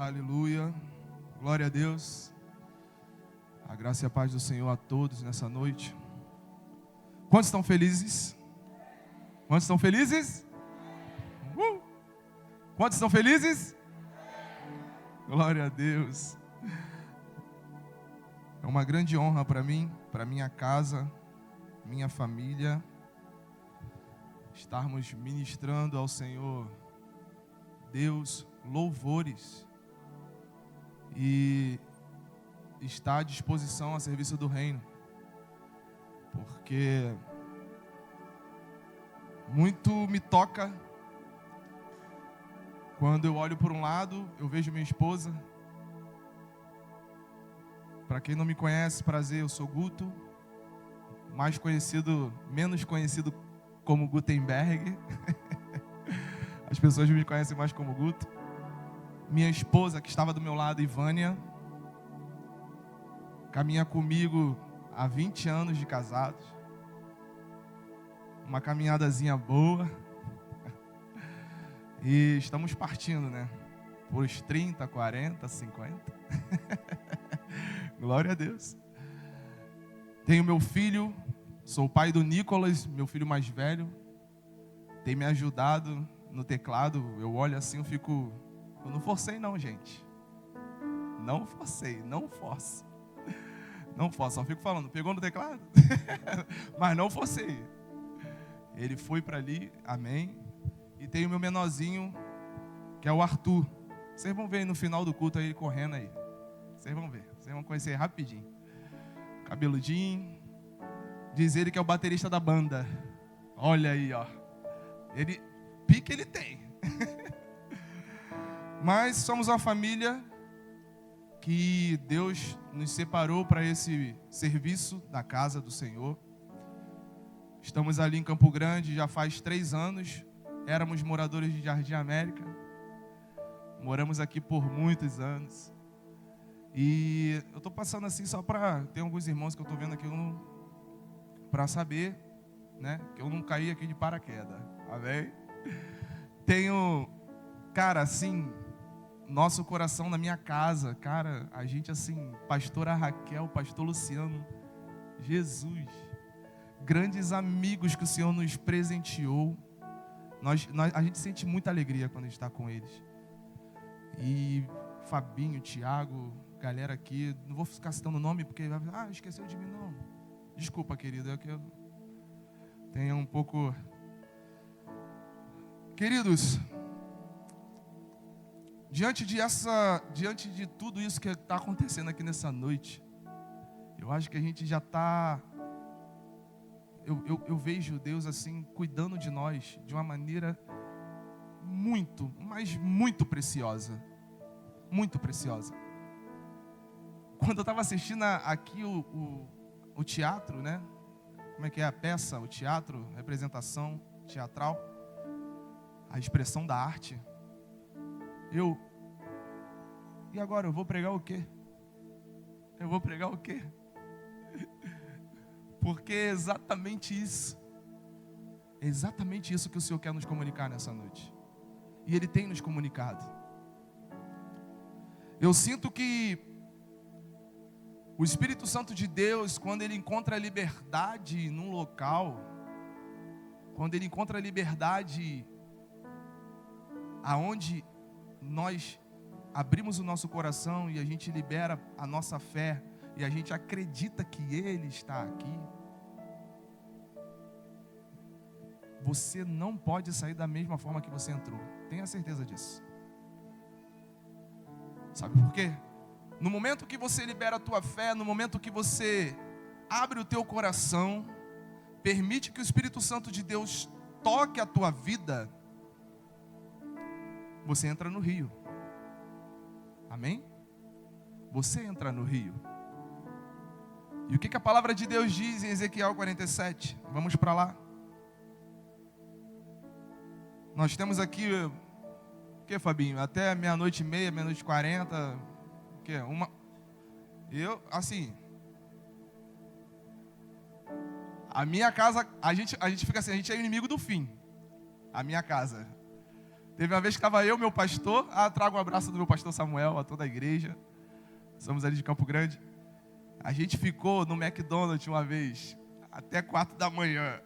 Aleluia, glória a Deus. A graça e a paz do Senhor a todos nessa noite. Quantos estão felizes? Quantos estão felizes? Quantos estão felizes? Glória a Deus. É uma grande honra para mim, para minha casa, minha família, estarmos ministrando ao Senhor Deus louvores e está à disposição a serviço do reino, porque muito me toca quando eu olho por um lado, eu vejo minha esposa. Para quem não me conhece, prazer, eu sou Guto, menos conhecido como Gutenberg. As pessoas me conhecem mais como Guto. Minha esposa, que estava do meu lado, Ivânia, caminha comigo há 20 anos de casados. Uma caminhadazinha boa. E estamos partindo, né? Por os 30, 40, 50. Glória a Deus. Tenho meu filho, sou o pai do Nicolas, meu filho mais velho. Tem me ajudado no teclado. Eu olho assim, eu não forcei não, gente. Não forcei, não forço. Não forço, só fico falando, pegou no teclado? Mas não forcei. Ele foi para ali, amém. E tem o meu menorzinho, que é o Arthur. Vocês vão ver aí no final do culto aí, ele correndo aí. Vocês vão ver, vocês vão conhecer rapidinho. Cabeludinho. Diz ele que é o baterista da banda. Olha aí, ó. Pique ele tem. Mas somos uma família que Deus nos separou para esse serviço da casa do Senhor. Estamos ali em Campo Grande já faz 3 anos. Éramos moradores de Jardim América. Moramos aqui por muitos anos. E eu estou passando assim só para... Tem alguns irmãos que eu estou vendo aqui para saber, né, que eu não caí aqui de paraquedas. Amém? Tenho, cara, assim... Nosso coração na minha casa, cara, a gente assim, pastora Raquel, pastor Luciano, Jesus, grandes amigos que o Senhor nos presenteou. A gente sente muita alegria quando a gente está com eles. E Fabinho, Tiago, galera aqui, não vou ficar citando o nome porque esqueceu de mim, não. Desculpa, querido, é que eu tenho um pouco... Queridos, diante de tudo isso que está acontecendo aqui nessa noite, eu acho que a gente já está... Eu vejo Deus assim, cuidando de nós de uma maneira muito, mas muito preciosa. Muito preciosa. Quando eu estava assistindo aqui o teatro, né? Como é que é a peça, o teatro, representação teatral, a expressão da arte... E agora, eu vou pregar o quê? Eu vou pregar o quê? Porque é exatamente isso. É exatamente isso que o Senhor quer nos comunicar nessa noite. E Ele tem nos comunicado. Eu sinto que o Espírito Santo de Deus, quando Ele encontra liberdade num local, quando Ele encontra liberdade aonde nós abrimos o nosso coração e a gente libera a nossa fé e a gente acredita que Ele está aqui, você não pode sair da mesma forma que você entrou. Tenha certeza disso. Sabe por quê? No momento que você libera a tua fé, no momento que você abre o teu coração, permite que o Espírito Santo de Deus toque a tua vida, você entra no rio. Amém? Você entra no rio. E o que a palavra de Deus diz em Ezequiel 47? Vamos para lá. Nós temos aqui, o que, Fabinho? Até 00:30, 00:40, o que? A minha casa, a gente fica assim, a gente é inimigo do fim. A minha casa. Teve uma vez que estava eu, meu pastor, trago um abraço do meu pastor Samuel, a toda a igreja. Somos ali de Campo Grande. A gente ficou no McDonald's uma vez, até 4 da manhã.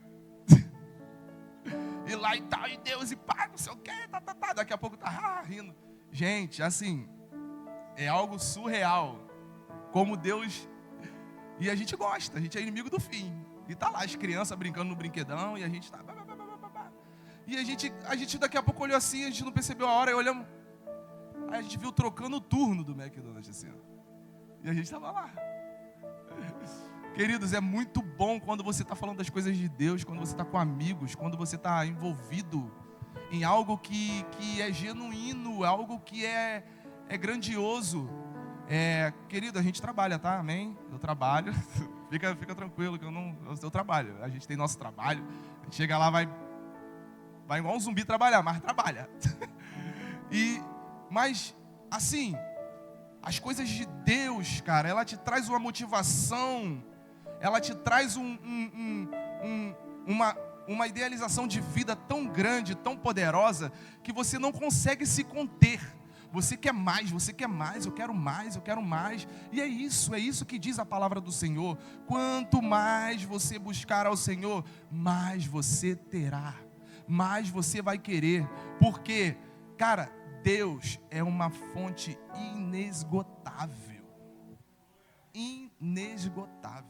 E lá e tal, e Deus, e pá, não sei o quê, tá. Daqui a pouco tá rindo. Gente, assim, é algo surreal. Como Deus... E a gente gosta, a gente é inimigo do fim. E tá lá as crianças brincando no brinquedão, e a gente tá... E a gente daqui a pouco olhou assim, a gente não percebeu a hora, e olhamos... Aí a gente viu trocando o turno do McDonald's, assim, ó. E a gente tava lá. Queridos, é muito bom quando você está falando das coisas de Deus, quando você está com amigos, quando você está envolvido em algo que é genuíno, algo que é grandioso. Querido, a gente trabalha, tá? Amém? Eu trabalho. Fica tranquilo que eu trabalho. A gente tem nosso trabalho. A gente chega lá, vai igual um zumbi trabalhar, mas trabalha. Mas, assim, as coisas de Deus, cara, ela te traz uma motivação, ela te traz uma idealização de vida tão grande, tão poderosa, que você não consegue se conter. Você quer mais, eu quero mais. E é isso que diz a palavra do Senhor. Quanto mais você buscar ao Senhor, mais você terá, mais você vai querer. Porque, cara, Deus é uma fonte inesgotável. Inesgotável.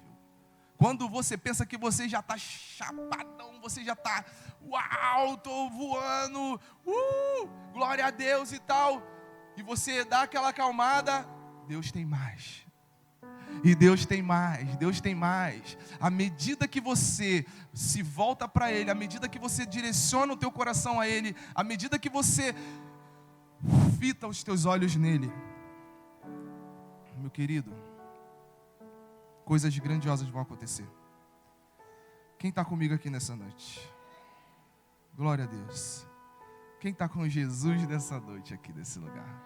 Quando você pensa que você já está chapadão, você já está, uau, estou voando, glória a Deus e tal, e você dá aquela acalmada, Deus tem mais. E Deus tem mais, Deus tem mais. À medida que você se volta para Ele, à medida que você direciona o teu coração a Ele, à medida que você fita os teus olhos nele, meu querido, coisas grandiosas vão acontecer. Quem está comigo aqui nessa noite? Glória a Deus. Quem está com Jesus nessa noite aqui nesse lugar?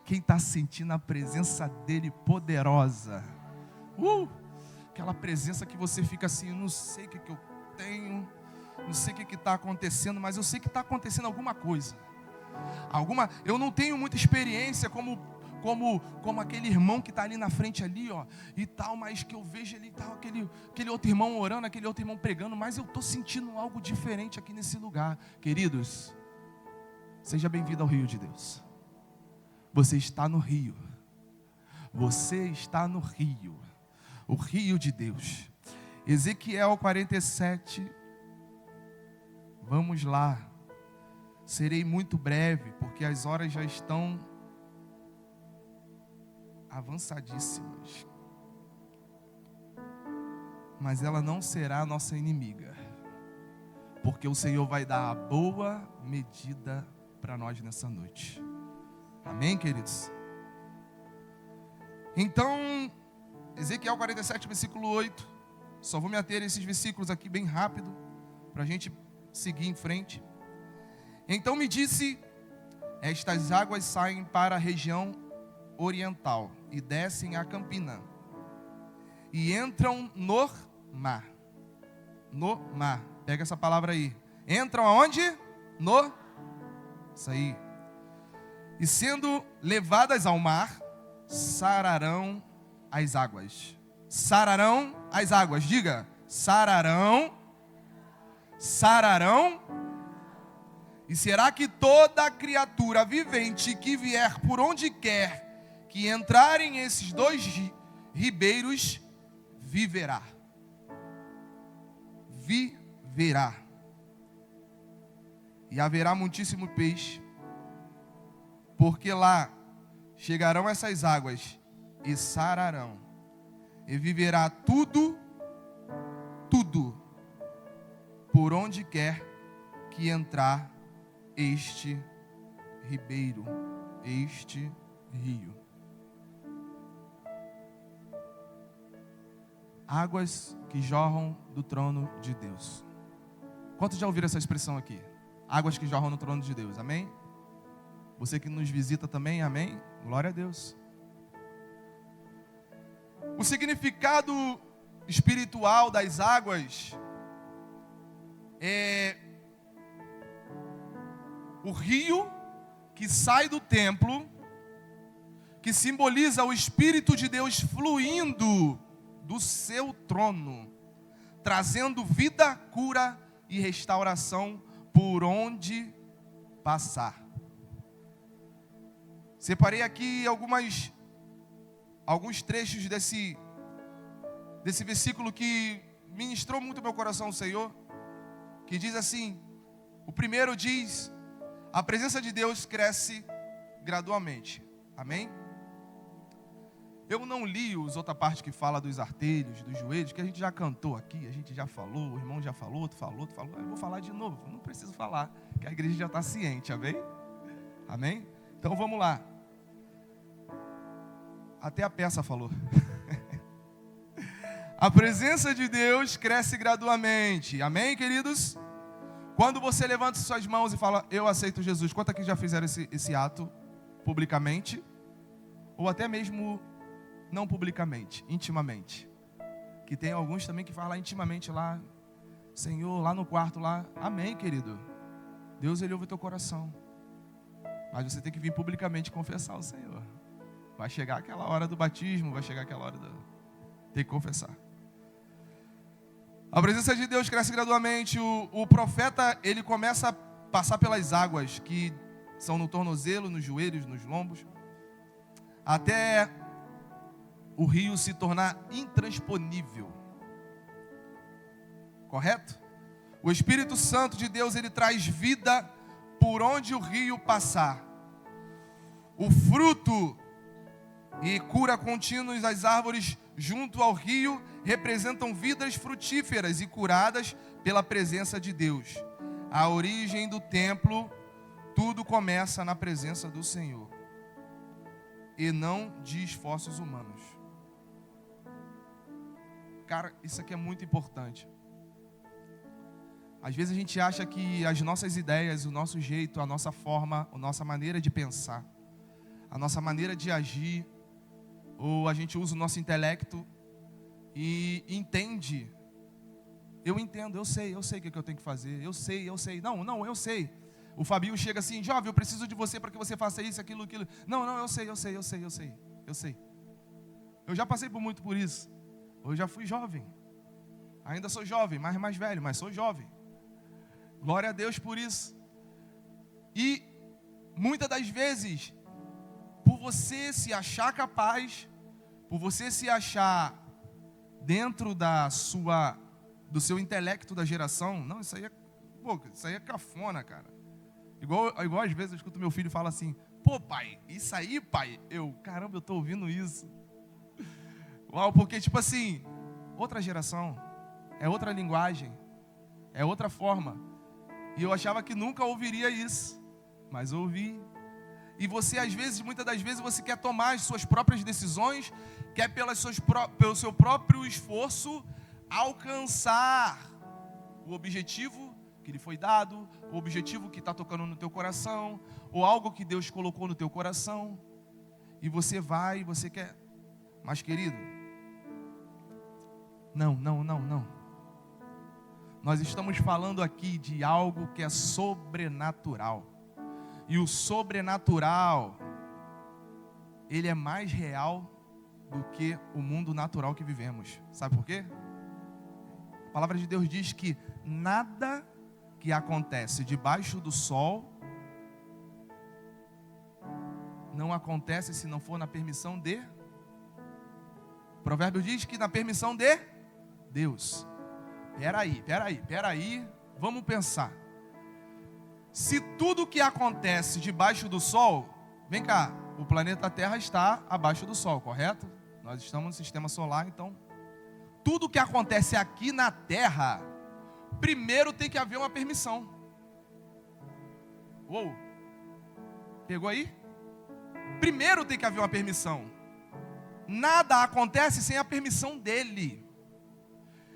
Quem está sentindo a presença dele poderosa? Aquela presença que você fica assim, eu não sei o que eu tenho, não sei o que está acontecendo, mas eu sei que está acontecendo alguma coisa. Eu não tenho muita experiência como aquele irmão que está ali na frente ali, ó, e tal, mas que eu vejo ali tal, aquele outro irmão orando, aquele outro irmão pregando, mas eu estou sentindo algo diferente aqui nesse lugar. Queridos, seja bem-vindo ao Rio de Deus. Você está no Rio. Você está no Rio. O Rio de Deus. Ezequiel 47. Vamos lá. Serei muito breve, porque as horas já estão avançadíssimas. Mas ela não será a nossa inimiga, porque o Senhor vai dar a boa medida para nós nessa noite. Amém, queridos? Então, Ezequiel 47, versículo 8. Só vou me ater a esses versículos aqui bem rápido, para a gente seguir em frente. Então me disse, estas águas saem para a região oriental e descem a Campina e entram no mar. No mar. Pega essa palavra aí. Entram aonde? Isso aí. E sendo levadas ao mar, sararão as águas. Sararão as águas. Diga, sararão. E será que toda criatura vivente que vier por onde quer que entrarem esses dois ribeiros, viverá. Viverá. E haverá muitíssimo peixe, porque lá chegarão essas águas e sararão. E viverá tudo, por onde quer que entrar este ribeiro, este rio. Águas que jorram do trono de Deus. Quantos já ouviram essa expressão aqui? Águas que jorram no trono de Deus, amém? Você que nos visita também, amém? Glória a Deus. O significado espiritual das águas O rio que sai do templo, que simboliza o Espírito de Deus fluindo do seu trono, trazendo vida, cura e restauração por onde passar. Separei aqui alguns trechos desse versículo que ministrou muito meu coração o Senhor, que diz assim, o primeiro diz, a presença de Deus cresce gradualmente. Amém? Eu não li os outra parte que fala dos artelhos, dos joelhos, que a gente já cantou aqui, a gente já falou, o irmão já falou, outro falou. Eu vou falar de novo, não preciso falar, que a igreja já está ciente, amém? Amém? Então vamos lá. Até a peça falou. A presença de Deus cresce gradualmente. Amém, queridos? Quando você levanta suas mãos e fala, eu aceito Jesus. Quantos aqui já fizeram esse ato publicamente? Ou até mesmo não publicamente, intimamente. Que tem alguns também que falam intimamente lá, Senhor, lá no quarto lá. Amém, querido. Deus, Ele ouve o teu coração. Mas você tem que vir publicamente confessar ao Senhor. Vai chegar aquela hora do batismo, vai chegar aquela hora tem que confessar. A presença de Deus cresce gradualmente. O profeta, ele começa a passar pelas águas que são no tornozelo, nos joelhos, nos lombos, até o rio se tornar intransponível. Correto? O Espírito Santo de Deus, ele traz vida por onde o rio passar. O fruto e cura contínuos das árvores junto ao rio representam vidas frutíferas e curadas pela presença de Deus. A origem do templo, tudo começa na presença do Senhor e não de esforços humanos. Cara, isso aqui é muito importante. Às vezes a gente acha que as nossas ideias, o nosso jeito, a nossa forma, a nossa maneira de pensar, a nossa maneira de agir, ou a gente usa o nosso intelecto e entende. Eu entendo, eu sei o que eu tenho que fazer, eu sei. Não, eu sei. O Fabinho chega assim, jovem, eu preciso de você para que você faça isso, aquilo. Não, eu sei. Eu já passei muito por isso. Eu já fui jovem. Ainda sou jovem, mais velho, mas sou jovem. Glória a Deus por isso. E muitas das vezes, por você se achar capaz, por você se achar dentro do seu intelecto da geração, não, isso aí é cafona, cara. Igual às vezes eu escuto meu filho falar assim, pô pai, isso aí pai, caramba, eu tô ouvindo isso. Uau, porque tipo assim, outra geração, é outra linguagem, é outra forma. E eu achava que nunca ouviria isso, mas ouvi. E você, às vezes, muitas das vezes, você quer tomar as suas próprias decisões, quer pelo seu próprio esforço alcançar o objetivo que lhe foi dado, o objetivo que está tocando no teu coração, ou algo que Deus colocou no teu coração. E você vai, você quer. Mas, querido, não. Nós estamos falando aqui de algo que é sobrenatural. E o sobrenatural, ele é mais real do que o mundo natural que vivemos. Sabe por quê? A palavra de Deus diz que nada que acontece debaixo do sol não acontece se não for na permissão de... O provérbio diz que na permissão de Deus. Peraí, vamos pensar. Se tudo que acontece debaixo do sol, vem cá, o planeta Terra está abaixo do sol, correto? Nós estamos no sistema solar, então tudo que acontece aqui na Terra, primeiro tem que haver uma permissão. Uou, pegou aí? Primeiro tem que haver uma permissão. Nada acontece sem a permissão dele.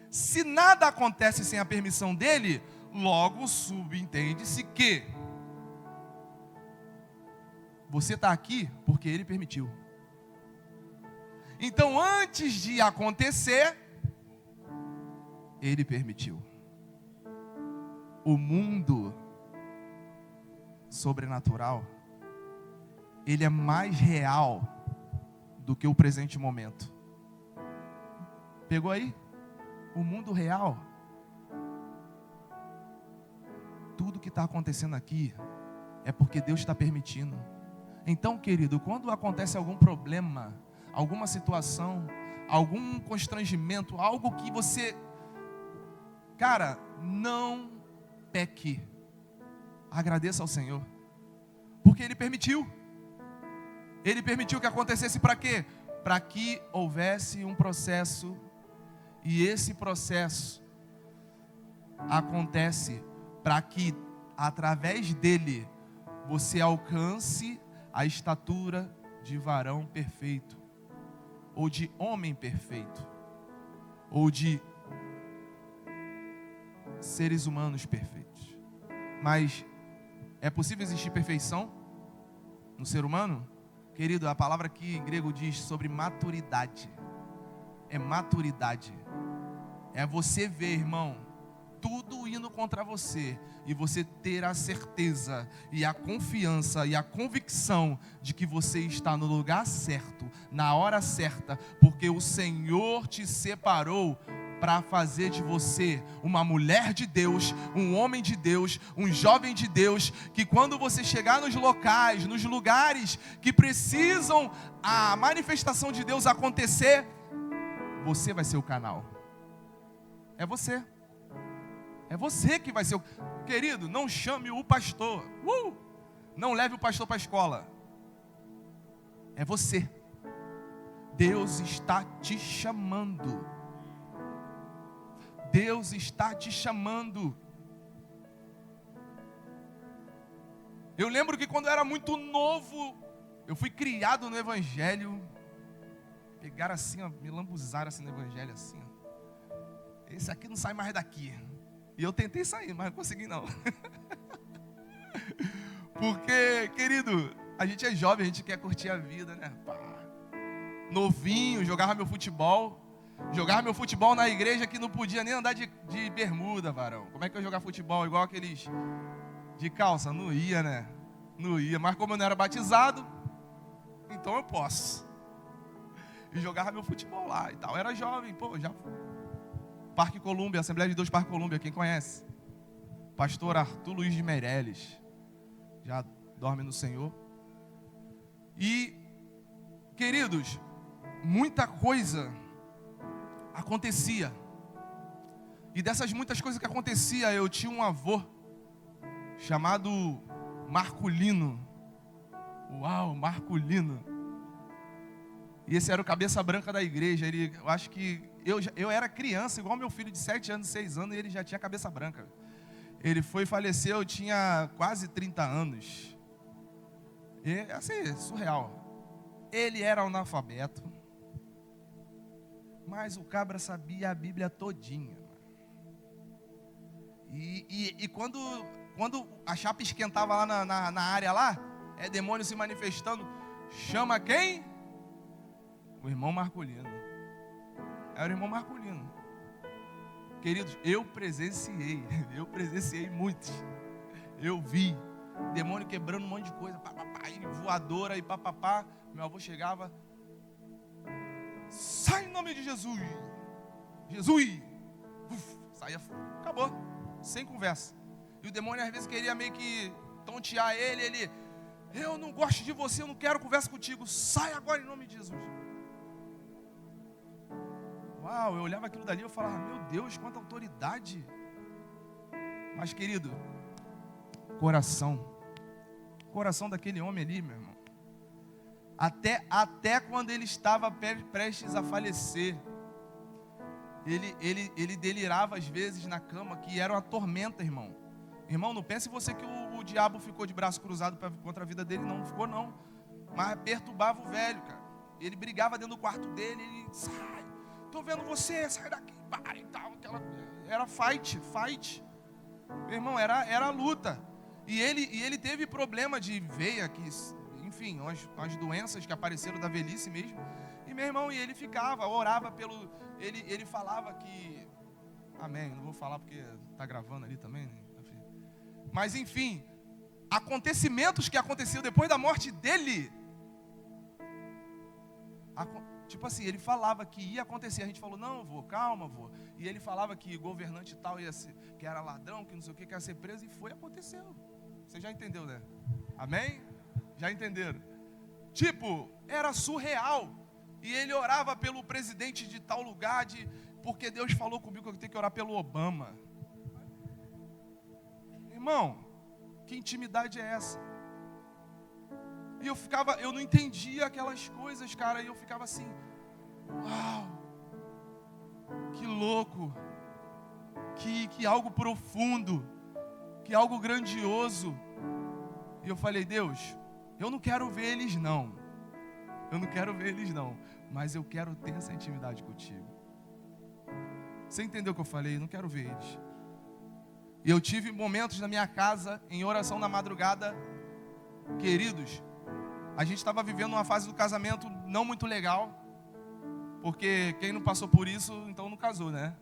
Se nada acontece sem a permissão dele, logo subentende-se que você está aqui porque ele permitiu. Então, antes de acontecer, ele permitiu. O mundo sobrenatural, ele é mais real do que o presente momento. Pegou aí? O mundo real. Tudo que está acontecendo aqui é porque Deus está permitindo. Então, querido, quando acontece algum problema, alguma situação, algum constrangimento, algo que você... Cara, não peque. Agradeça ao Senhor. Porque Ele permitiu. Ele permitiu que acontecesse para quê? Para que houvesse um processo. E esse processo acontece para que, através dele, você alcance a estatura de varão perfeito, ou de homem perfeito, ou de seres humanos perfeitos. Mas é possível existir perfeição no ser humano? Querido, a palavra aqui em grego diz sobre maturidade. É maturidade. É você ver, irmão, tudo indo contra você, e você ter a certeza e a confiança e a convicção de que você está no lugar certo, na hora certa, porque o Senhor te separou para fazer de você uma mulher de Deus, um homem de Deus, um jovem de Deus, que quando você chegar nos locais, nos lugares que precisam a manifestação de Deus acontecer, você vai ser o canal. É você. É você que vai ser o... Querido, não chame o pastor. Não leve o pastor para a escola. É você. Deus está te chamando. Deus está te chamando. Eu lembro que quando eu era muito novo, eu fui criado no Evangelho. Pegaram assim, ó, me lambuzaram assim no Evangelho, assim, ó. Esse aqui não sai mais daqui. E eu tentei sair, mas não consegui não. Porque, querido, a gente é jovem, a gente quer curtir a vida, né? Pá. Novinho, jogava meu futebol. Jogava meu futebol na igreja que não podia nem andar de bermuda, varão. Como é que eu ia jogar futebol igual aqueles de calça? Não ia, né? Não ia. Mas como eu não era batizado, então eu posso. E jogava meu futebol lá e tal. Eu era jovem, pô, já... Parque Colúmbia, Assembleia de Deus Parque Colúmbia, quem conhece? Pastor Arthur Luiz de Meirelles, já dorme no Senhor. E, queridos, muita coisa acontecia. E dessas muitas coisas que acontecia, eu tinha um avô chamado Marculino. Uau, Marculino. E esse era o cabeça branca da igreja. Eu acho que eu era criança, igual meu filho de 7 anos, 6 anos, e ele já tinha cabeça branca. Ele faleceu, eu tinha quase 30 anos. E, assim, surreal. Ele era analfabeto, mas o cabra sabia a Bíblia todinha. E quando a chapa esquentava lá na área lá, demônio se manifestando, chama quem? O irmão Marculino. Era o irmão Marculino. Queridos, eu presenciei muitos. Eu vi demônio quebrando um monte de coisa, e voadora e papapá. Meu avô chegava, sai em nome de Jesus. Jesus. Saía, acabou, sem conversa. E o demônio às vezes queria meio que tontear ele, eu não gosto de você, eu não quero conversa contigo, sai agora em nome de Jesus. Uau, eu olhava aquilo dali e eu falava, meu Deus, quanta autoridade. Mas, querido, coração daquele homem ali, meu irmão, até quando ele estava prestes a falecer, ele delirava às vezes na cama, que era uma tormenta, irmão. Irmão, não pense você que o diabo ficou de braço cruzado contra a vida dele, não ficou não, mas perturbava o velho, cara. Ele brigava dentro do quarto dele, ele sai. Tô vendo você, sai daqui, para e tal. Era fight. Meu irmão, era luta. E ele teve problema de veia, enfim, umas doenças que apareceram da velhice mesmo. E meu irmão, ele ficava, orava pelo... Ele falava que... Amém, não vou falar porque tá gravando ali também. Mas enfim, acontecimentos que aconteciam depois da morte dele. Tipo assim, ele falava que ia acontecer. A gente falou, não, vô, calma, vô. E ele falava que governante tal ia ser, que era ladrão, que não sei o que ia ser preso. E foi, aconteceu. Você já entendeu, né? Amém? Já entenderam? Tipo, era surreal. E ele orava pelo presidente de tal lugar, porque Deus falou comigo que eu tenho que orar pelo Obama. Irmão, que intimidade é essa? E eu não entendia aquelas coisas, cara. E eu ficava assim, uau, que louco, que algo profundo, que algo grandioso. E eu falei, Deus, eu não quero ver eles não. Eu não quero ver eles não. Mas eu quero ter essa intimidade contigo. Você entendeu o que eu falei? Eu não quero ver eles. E eu tive momentos na minha casa, em oração na madrugada, queridos, a gente estava vivendo uma fase do casamento não muito legal, porque quem não passou por isso, então não casou, né?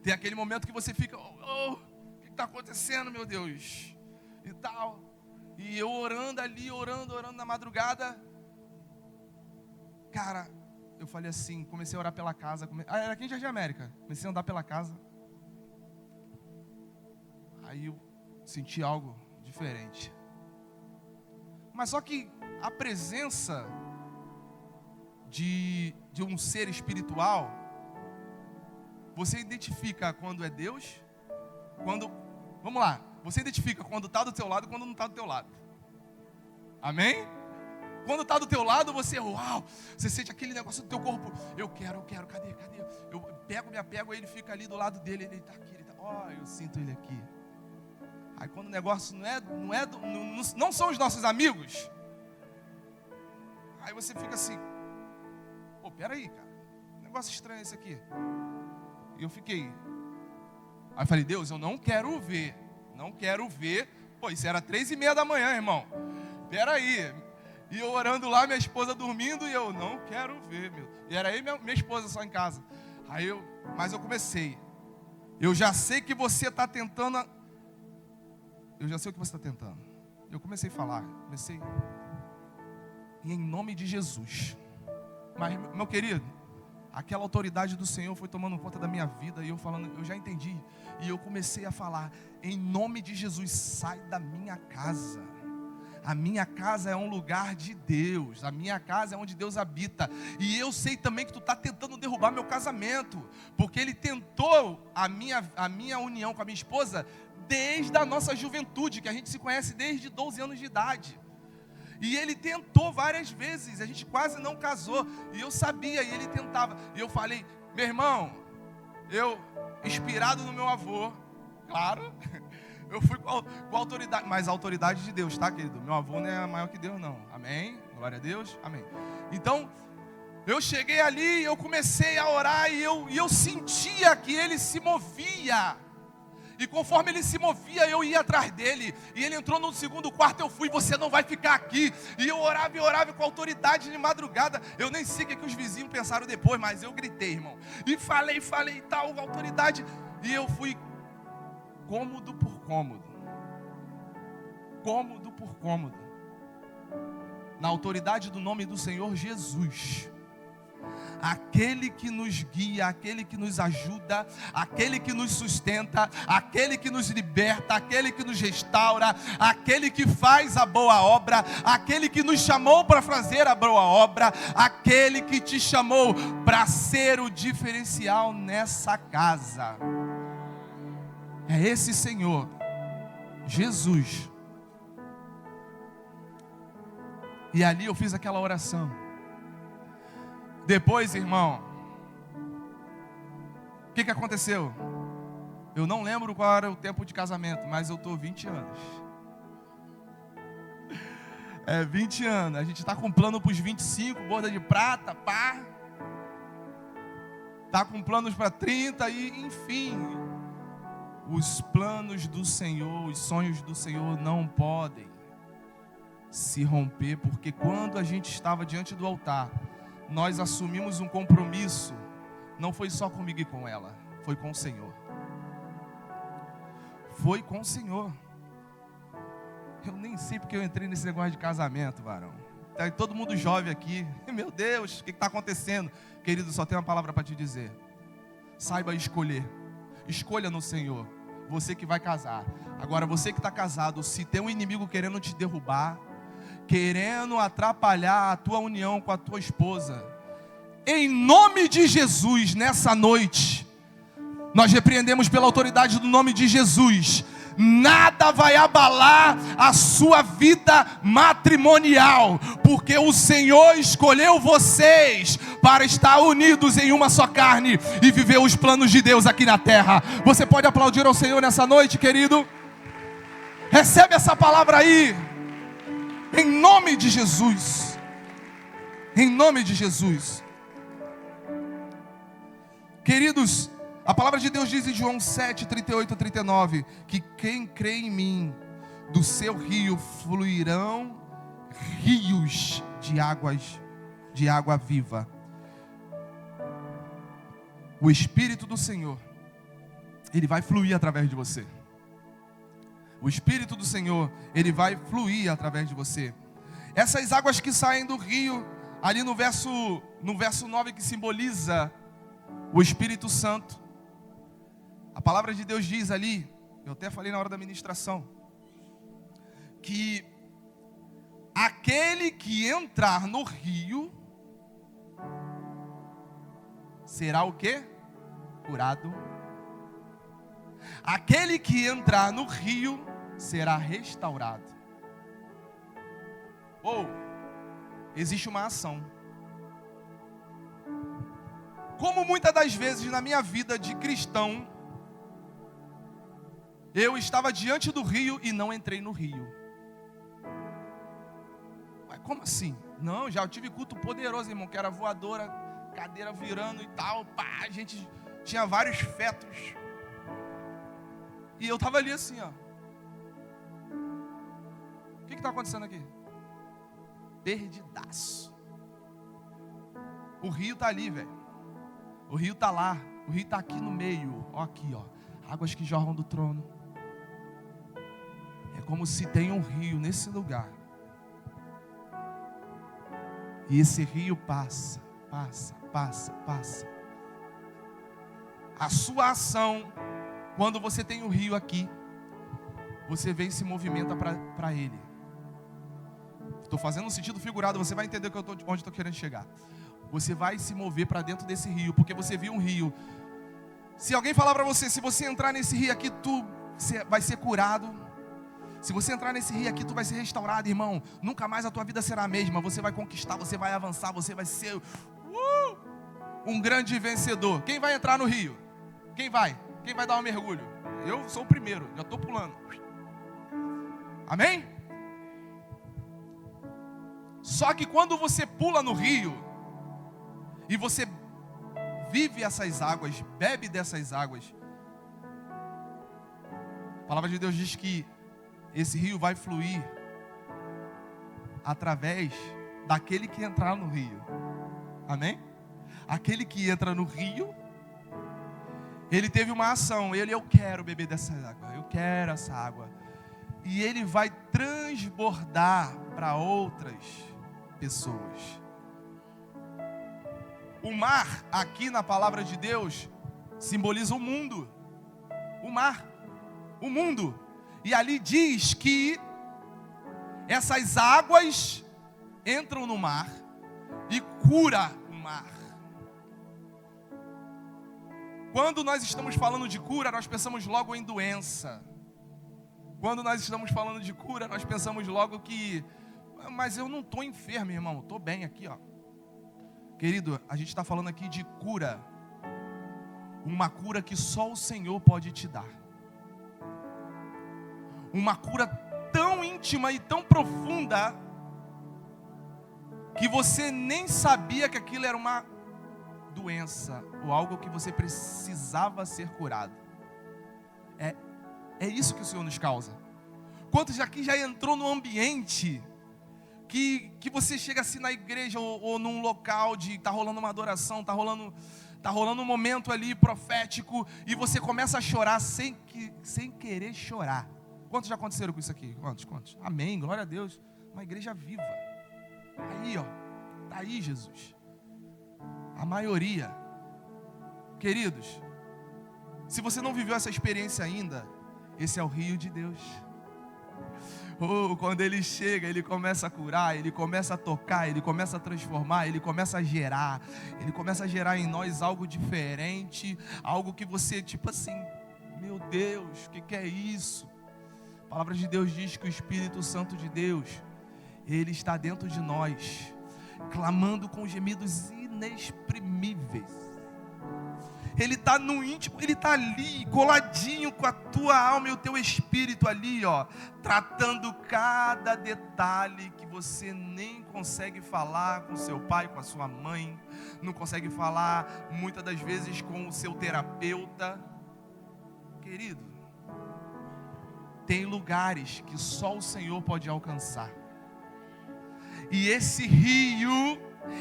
Tem aquele momento que você fica, o que está acontecendo, meu Deus? E tal. E eu orando ali, orando na madrugada. Cara, eu falei assim, comecei a orar pela casa. Era aqui em Jardim América. Comecei a andar pela casa. Aí eu senti algo diferente. Mas só que a presença de um ser espiritual, você identifica quando é Deus, vamos lá, você identifica quando está do teu lado e quando não está do teu lado. Amém? Quando está do teu lado, você sente aquele negócio do teu corpo. Eu quero, cadê? Eu me apego, aí ele fica ali do lado dele, ele está aqui, eu sinto ele aqui. Aí quando o negócio não são os nossos amigos, aí você fica assim, peraí, cara, negócio estranho esse aqui. E eu fiquei, aí eu falei, Deus, eu não quero ver, isso era 3:30 da manhã, irmão, peraí, e eu orando lá, minha esposa dormindo, e eu não quero ver, meu. E era aí minha esposa só em casa. Mas eu comecei, eu já sei que você está tentando, eu comecei a falar, e em nome de Jesus. Mas, meu querido, aquela autoridade do Senhor foi tomando conta da minha vida, e eu falando, eu já entendi. E eu comecei a falar, em nome de Jesus, sai da minha casa. A minha casa é um lugar de Deus. A minha casa é onde Deus habita. E eu sei também que tu está tentando derrubar meu casamento, porque ele tentou a minha união com a minha esposa desde a nossa juventude, que a gente se conhece desde 12 anos de idade. E ele tentou várias vezes, a gente quase não casou. E eu sabia, e ele tentava. E eu falei, meu irmão, inspirado no meu avô, claro, eu fui com a autoridade, mas a autoridade de Deus, tá, querido? Meu avô não é maior que Deus, não. Amém? Glória a Deus, amém. Então, eu cheguei ali, eu comecei a orar, e eu sentia que ele se movia. E conforme ele se movia, eu ia atrás dele. E ele entrou no segundo quarto, eu fui, você não vai ficar aqui. E eu orava com autoridade de madrugada. Eu nem sei o que os vizinhos pensaram depois, mas eu gritei, irmão. E falei e tal, autoridade. E eu fui cômodo por cômodo. Na autoridade do nome do Senhor Jesus. Aquele que nos guia, aquele que nos ajuda, aquele que nos sustenta, aquele que nos liberta, aquele que nos restaura, aquele que faz a boa obra, aquele que nos chamou para fazer a boa obra, aquele que te chamou para ser o diferencial nessa casa. É esse Senhor, Jesus. E ali eu fiz aquela oração. Depois, irmão, o que aconteceu? Eu não lembro qual era o tempo de casamento, mas eu estou 20 anos. 20 anos. A gente está com plano para os 25, boda de prata, pá. Está com planos para 30 e, enfim. Os planos do Senhor, os sonhos do Senhor não podem se romper, porque quando a gente estava diante do altar, nós assumimos um compromisso, não foi só comigo e com ela, foi com o Senhor. Foi com o Senhor. Eu nem sei porque eu entrei nesse negócio de casamento, varão. Tá todo mundo jovem aqui. Meu Deus, o que está acontecendo? Querido, só tenho uma palavra para te dizer. Saiba escolher. Escolha no Senhor. Você que vai casar. Agora, você que está casado, se tem um inimigo querendo te derrubar, querendo atrapalhar a tua união com a tua esposa, em nome de Jesus, nessa noite, nós repreendemos pela autoridade do nome de Jesus. Nada vai abalar a sua vida matrimonial, porque o Senhor escolheu vocês para estar unidos em uma só carne e viver os planos de Deus aqui na terra. Você pode aplaudir ao Senhor nessa noite, querido? Recebe essa palavra aí, em nome de Jesus. Em nome de Jesus. Queridos, a palavra de Deus diz em João 7, 38 e 39, que quem crê em mim, do seu rio fluirão rios de água viva. O Espírito do Senhor, Ele vai fluir através de você. O Espírito do Senhor, Ele vai fluir através de você. Essas águas que saem do rio, ali no verso 9, que simboliza o Espírito Santo. A palavra de Deus diz ali, eu até falei na hora da ministração, que aquele que entrar no rio será o quê? Curado. Aquele que entrar no rio será restaurado. Ou existe uma ação. Como muitas das vezes na minha vida de cristão, eu estava diante do rio e não entrei no rio. Mas como assim? Não, já tive culto poderoso, irmão, que era voadora, cadeira virando e tal, pá, a gente tinha vários fetos. E eu estava ali assim, ó. O que está acontecendo aqui? Perdidaço. O rio está ali, velho. O rio está lá. O rio está aqui no meio. Ó, aqui, ó. Águas que jorram do trono. É como se tem um rio nesse lugar. E esse rio passa. A sua ação, quando você tem um rio aqui, você vem e se movimenta para ele. Estou fazendo um sentido figurado, você vai entender onde estou querendo chegar. Você vai se mover para dentro desse rio, porque você viu um rio. Se alguém falar para você, se você entrar nesse rio aqui, tu vai ser curado. Se você entrar nesse rio aqui, tu vai ser restaurado, irmão. Nunca mais a tua vida será a mesma. Você vai conquistar, você vai avançar, você vai ser um grande vencedor. Quem vai entrar no rio? Quem vai? Quem vai dar um mergulho? Eu sou o primeiro, já estou pulando. Amém? Só que quando você pula no rio e você vive essas águas, bebe dessas águas, a palavra de Deus diz que esse rio vai fluir através daquele que entrar no rio. Amém? Aquele que entra no rio, ele teve uma ação. Eu quero beber dessa água, eu quero essa água. E ele vai transbordar para outras pessoas. O mar, aqui na palavra de Deus, simboliza o mundo. O mar, o mundo. E ali diz que essas águas entram no mar e cura o mar. Quando nós estamos falando de cura, nós pensamos logo em doença. Quando nós estamos falando de cura, nós pensamos logo que... Mas eu não estou enfermo, irmão. Estou bem aqui, ó. Querido, a gente está falando aqui de cura. Uma cura que só o Senhor pode te dar. Uma cura tão íntima e tão profunda que você nem sabia que aquilo era uma doença ou algo que você precisava ser curado. É isso que o Senhor nos causa. Quantos aqui já entrou no ambiente que você chega assim na igreja ou num local de tá rolando uma adoração, tá rolando um momento ali profético e você começa a chorar sem querer chorar. Quantos já aconteceram com isso aqui? Quantos? Amém, glória a Deus. Uma igreja viva. Aí, ó. Tá aí, Jesus. A maioria. Queridos, se você não viveu essa experiência ainda, esse é o rio de Deus. Quando ele chega, ele começa a curar, ele começa a tocar, ele começa a transformar, ele começa a gerar. Ele começa a gerar em nós algo diferente, algo que você, tipo assim, meu Deus, o que é isso? A palavra de Deus diz que o Espírito Santo de Deus, ele está dentro de nós, clamando com gemidos inexprimíveis. Ele está no íntimo, ele está ali, coladinho com a tua alma e o teu espírito ali, ó, tratando cada detalhe que você nem consegue falar com seu pai, com a sua mãe, não consegue falar muitas das vezes com o seu terapeuta. Querido, tem lugares que só o Senhor pode alcançar. E esse rio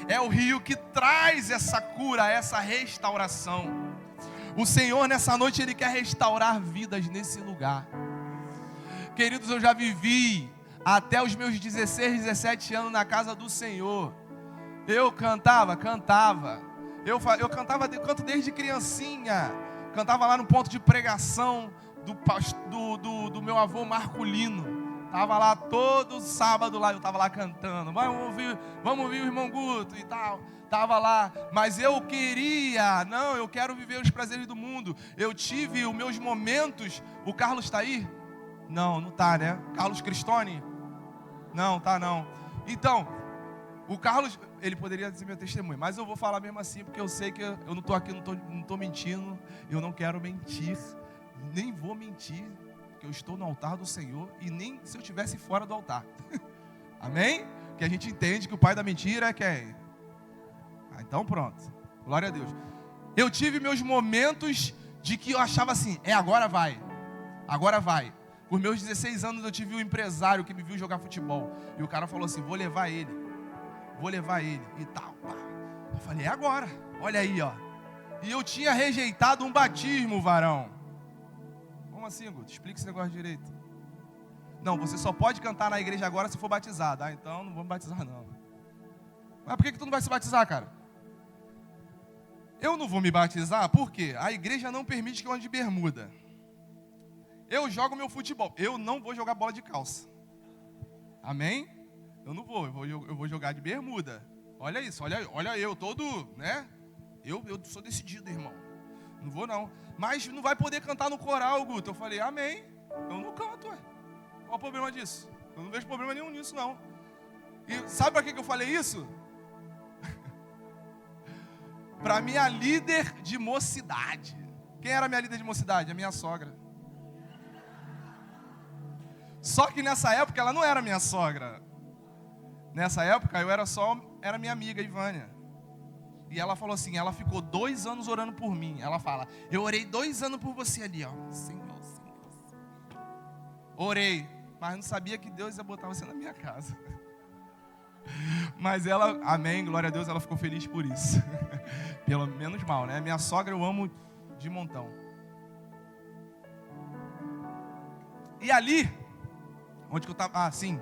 é o rio que traz essa cura, essa restauração. O Senhor nessa noite, Ele quer restaurar vidas nesse lugar. Queridos, eu já vivi até os meus 16, 17 anos na casa do Senhor. Eu cantava. Eu canto desde criancinha. Cantava lá no ponto de pregação do meu avô Marculino. Estava lá todo sábado lá, eu estava lá cantando. Vamos ouvir o irmão Guto e tal. Estava lá, mas eu quero viver os prazeres do mundo. Eu tive os meus momentos. O Carlos está aí? Não está, né? Carlos Cristone? Não, está não. Então, o Carlos, ele poderia dizer meu testemunho, mas eu vou falar mesmo assim, porque eu sei que eu não estou aqui, não estou mentindo. Eu não quero mentir, nem vou mentir. Que eu estou no altar do Senhor e nem se eu estivesse fora do altar. Amém? Que a gente entende que o pai da mentira é quem? Então pronto, glória a Deus. Eu tive meus momentos de que eu achava assim, agora vai. Por meus 16 anos eu tive um empresário que me viu jogar futebol. E o cara falou assim, vou levar ele e tal. Eu falei, agora, olha aí, ó. E eu tinha rejeitado um batismo, varão. Como assim, Guto? Explica esse negócio direito. Não, você só pode cantar na igreja agora se for batizado. Então não vou me batizar não. Mas por que tu não vai se batizar, cara? Eu não vou me batizar porque a igreja não permite que eu ande de bermuda. Eu jogo meu futebol. Eu não vou jogar bola de calça. Amém? Eu não vou. Eu vou jogar de bermuda. Olha isso, olha eu todo, né? Eu sou decidido, irmão. Não vou não. Mas não vai poder cantar no coral, Guto. Eu falei, amém. Eu não canto, ué. Qual o problema disso? Eu não vejo problema nenhum nisso, não. E sabe para que eu falei isso? Para minha líder de mocidade. Quem era minha líder de mocidade? A minha sogra. Só que nessa época ela não era minha sogra. Nessa época eu era minha amiga, Ivânia. E ela falou assim, ela ficou 2 anos orando por mim. Ela fala, eu orei 2 anos por você ali, ó. Senhor. Orei, mas não sabia que Deus ia botar você na minha casa. Mas ela, amém, glória a Deus, ela ficou feliz por isso. Pelo menos mal, né? Minha sogra eu amo de montão. E ali, onde que eu estava? Ah, sim.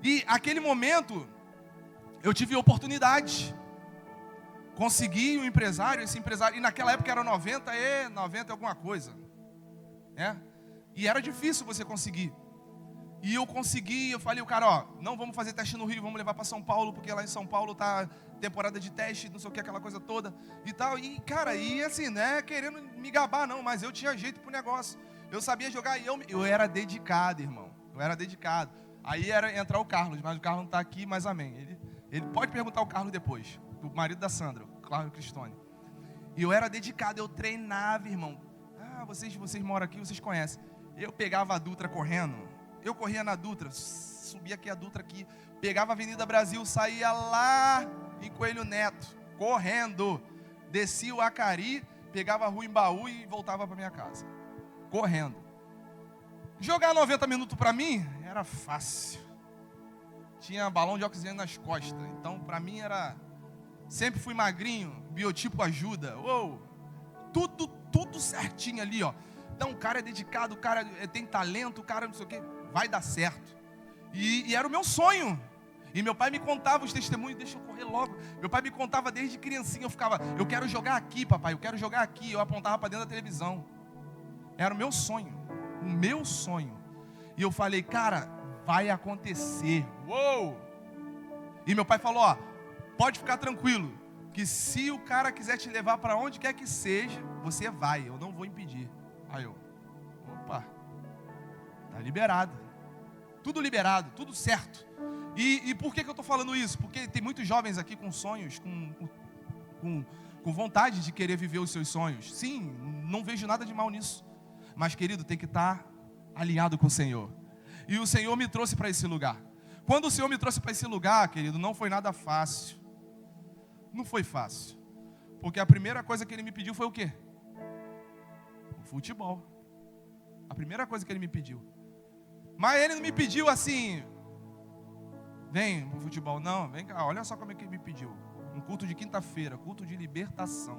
E aquele momento, eu tive oportunidade. Consegui um empresário, esse empresário, e naquela época era 90 alguma coisa, né? E era difícil você conseguir. E eu consegui, eu falei, o cara, ó, não vamos fazer teste no Rio, vamos levar para São Paulo, porque lá em São Paulo tá temporada de teste, não sei o que, aquela coisa toda e tal. E, cara, e assim, né, querendo me gabar não, mas eu tinha jeito pro negócio. Eu sabia jogar e eu era dedicado, irmão. Eu era dedicado. Aí era entrar o Carlos, mas o Carlos não tá aqui, mas amém. Ele pode perguntar ao Carlos depois. O marido da Sandra, o Cláudio Cristone. E eu era dedicado, eu treinava, irmão. Ah, vocês moram aqui, vocês conhecem. Eu pegava a Dutra correndo. Eu corria na Dutra, subia aqui a Dutra aqui, pegava a Avenida Brasil, saía lá em Coelho Neto, correndo. Descia o Acari, pegava a Rua Embaú e voltava para minha casa. Correndo. Jogar 90 minutos para mim era fácil. Tinha balão de oxigênio nas costas. Então, para mim era... Sempre fui magrinho, biotipo ajuda. Uou, tudo certinho ali, ó. então o cara é dedicado, o cara tem talento, o cara não sei o quê, vai dar certo. E era o meu sonho. E meu pai me contava os testemunhos, deixa eu correr logo. Meu pai me contava desde criancinha, eu ficava, eu quero jogar aqui, papai, eu quero jogar aqui. Eu apontava para dentro da televisão. Era o meu sonho, o meu sonho. E eu falei, cara, vai acontecer. Uou! E meu pai falou, ó, pode ficar tranquilo, que se o cara quiser te levar para onde quer que seja, você vai, eu não vou impedir. Aí eu, opa, tá liberado. Tudo liberado, tudo certo. E por que eu estou falando isso? Porque tem muitos jovens aqui com sonhos, com vontade de querer viver os seus sonhos. Sim, não vejo nada de mal nisso. Mas, querido, tem que estar alinhado com o Senhor. E o Senhor me trouxe para esse lugar. Quando o Senhor me trouxe para esse lugar, querido, não foi nada fácil. Não foi fácil. Porque a primeira coisa que Ele me pediu foi o quê? O futebol. A primeira coisa que Ele me pediu. Mas Ele não me pediu assim, vem pro futebol. Não, vem cá, olha só como é que Ele me pediu. Um culto de quinta-feira, culto de libertação.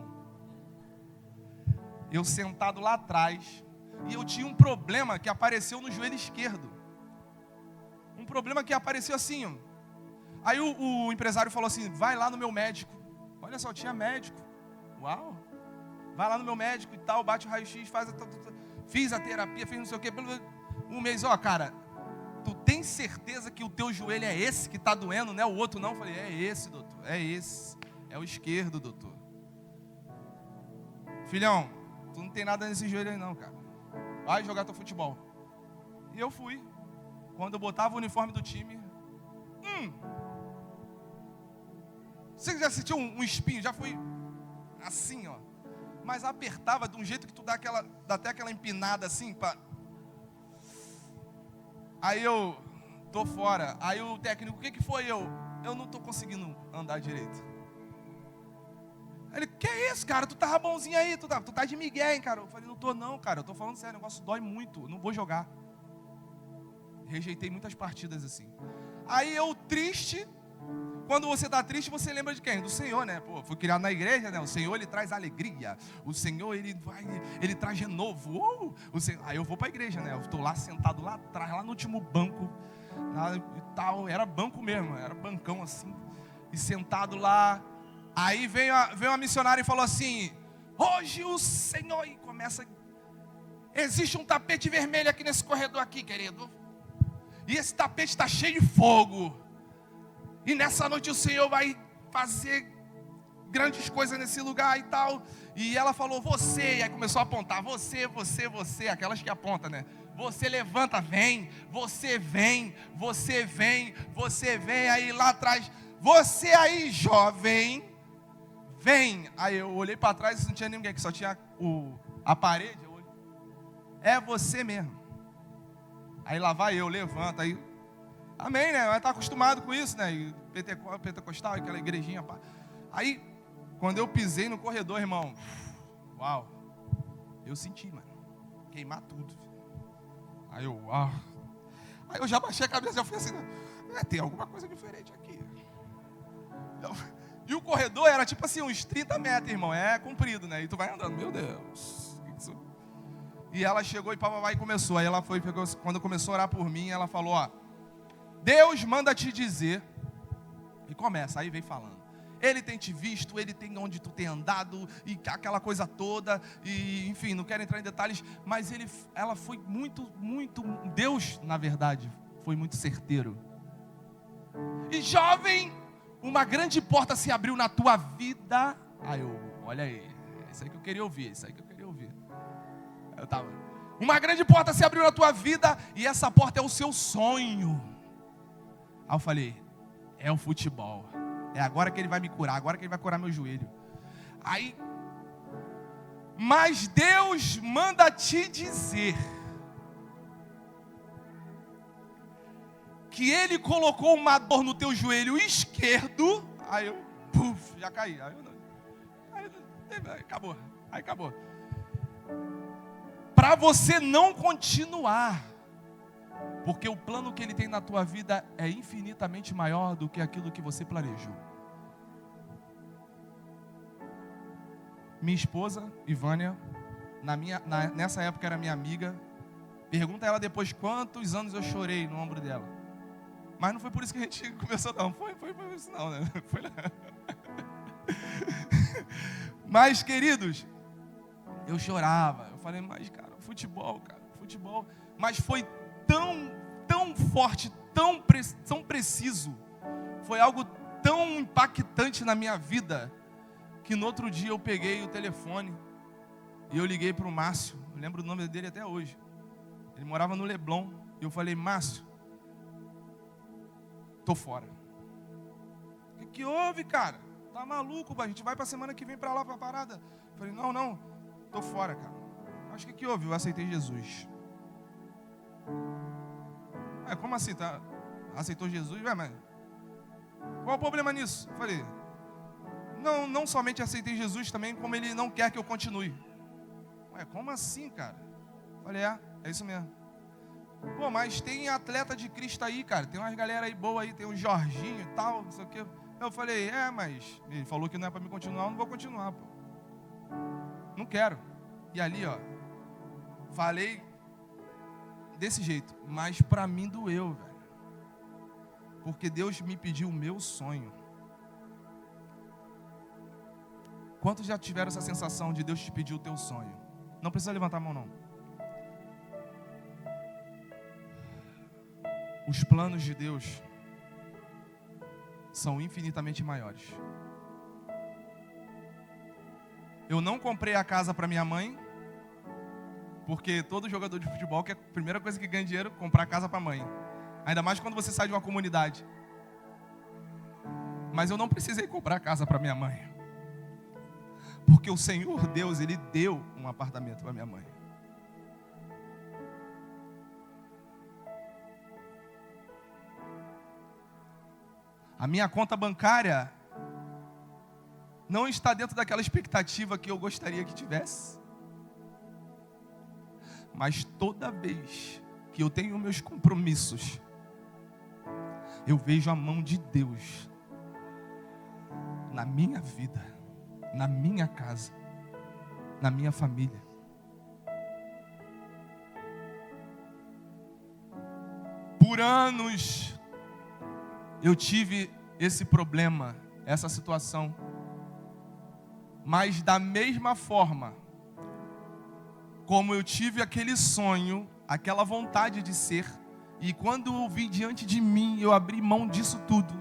Eu sentado lá atrás, e eu tinha um problema que apareceu no joelho esquerdo. Um problema que apareceu assim, ó. Aí o empresário falou assim, vai lá no meu médico. Olha só, tinha médico. Uau. Vai lá no meu médico e tal, bate o raio-x, fiz a terapia, fiz não sei o quê. Um mês, ó, cara, tu tem certeza que o teu joelho é esse que está doendo, não é o outro não? Eu falei, é esse, doutor, é esse. É o esquerdo, doutor. Filhão, tu não tem nada nesse joelho aí não, cara. Vai jogar teu futebol. E eu fui. Quando eu botava o uniforme do time, você já sentiu um espinho? Já foi assim, ó. Mas apertava de um jeito que tu dá até aquela empinada assim, pá. Aí eu tô fora. Aí o técnico, o que foi? Eu não tô conseguindo andar direito. Aí ele, que é isso, cara? Tu tava bonzinho aí, tu tá de migué, hein, cara? Eu falei, não tô não, cara, eu tô falando sério, o negócio dói muito, não vou jogar. Rejeitei muitas partidas assim. Aí eu triste, quando você tá triste, você lembra de quem? Do Senhor, né? Pô, fui criado na igreja, né? O Senhor, Ele traz alegria. O Senhor, Ele traz renovo. O Senhor... Aí eu vou para a igreja, né? Eu estou lá sentado lá atrás, lá no último banco. E tal, era banco mesmo, era bancão assim. E sentado lá. Aí veio uma missionária e falou assim, hoje o Senhor... E começa... Existe um tapete vermelho aqui nesse corredor aqui, querido. E esse tapete está cheio de fogo. E nessa noite o Senhor vai fazer grandes coisas nesse lugar e tal. E ela falou, você. E aí começou a apontar, você. Aquelas que apontam, né? Você levanta, vem. Você vem. Aí lá atrás, você aí, jovem, vem. Aí eu olhei para trás e não tinha ninguém, que só tinha a parede. Eu olhei, é você mesmo. Aí lá vai eu, levanta, aí... Amém, né? Vai estar acostumado com isso, né? E pentecostal, aquela igrejinha, pá. Aí, quando eu pisei no corredor, irmão, uau, eu senti, mano, queimar tudo. Aí eu, uau. Aí eu já baixei a cabeça, já fui assim, tem alguma coisa diferente aqui. E o corredor era tipo assim, uns 30 metros, irmão, é comprido, né? E tu vai andando, meu Deus, que isso? E ela chegou e papai começou. Aí ela foi, quando começou a orar por mim, ela falou, ó, Deus manda te dizer, e começa, aí vem falando, Ele tem te visto, Ele tem onde tu tem andado, e aquela coisa toda, e enfim, não quero entrar em detalhes, mas ela foi muito, Deus, na verdade, foi muito certeiro. E jovem, uma grande porta se abriu na tua vida. Aí eu, olha aí, é isso aí que eu queria ouvir, Eu tava, uma grande porta se abriu na tua vida, e essa porta é o seu sonho. Aí eu falei, é o futebol. É agora que Ele vai me curar, agora que Ele vai curar meu joelho. Aí, mas Deus manda te dizer que Ele colocou uma dor no teu joelho esquerdo. Aí eu, já caí. Aí acabou. Para você não continuar. Porque o plano que Ele tem na tua vida é infinitamente maior do que aquilo que você planejou. Minha esposa, Ivânia, Nessa época era minha amiga. Pergunta a ela depois quantos anos eu chorei no ombro dela. Mas não foi por isso que a gente começou, não. Foi por isso não, né? Foi lá. Mas, queridos, eu chorava. Eu falei, mas, cara, futebol. Mas foi tão forte, tão preciso. Foi algo tão impactante na minha vida, que no outro dia eu peguei o telefone e eu liguei para o Márcio. Eu lembro o nome dele até hoje. Ele morava no Leblon. E eu falei, Márcio, tô fora. O que houve, cara? Tá maluco, a gente vai pra semana que vem pra lá, pra parada. Eu falei, não, tô fora, cara. Acho que houve? Eu aceitei Jesus. Como assim, tá? Aceitou Jesus? Mas qual o problema nisso? Eu falei, não somente aceitei Jesus também, como Ele não quer que eu continue. Como assim, cara? Eu falei, é isso mesmo. Pô, mas tem atleta de Cristo aí, cara. Tem umas galera aí boa aí, tem o Jorginho e tal, não sei o quê. Eu falei, mas ele falou que não é para me continuar, eu não vou continuar, pô. Não quero. E ali, ó, falei desse jeito, mas para mim doeu, velho. Porque Deus me pediu o meu sonho. Quantos já tiveram essa sensação de Deus te pedir o teu sonho? Não precisa levantar a mão, não. Os planos de Deus são infinitamente maiores. Eu não comprei a casa para minha mãe, porque todo jogador de futebol quer, a primeira coisa que ganha dinheiro, comprar casa para a mãe. Ainda mais quando você sai de uma comunidade. Mas eu não precisei comprar casa para minha mãe, porque o Senhor Deus, Ele deu um apartamento para minha mãe. A minha conta bancária não está dentro daquela expectativa que eu gostaria que tivesse. Mas toda vez que eu tenho meus compromissos, eu vejo a mão de Deus na minha vida, na minha casa, na minha família. Por anos eu tive esse problema, essa situação. Mas da mesma forma como eu tive aquele sonho, aquela vontade de ser, e quando eu vi diante de mim, eu abri mão disso tudo,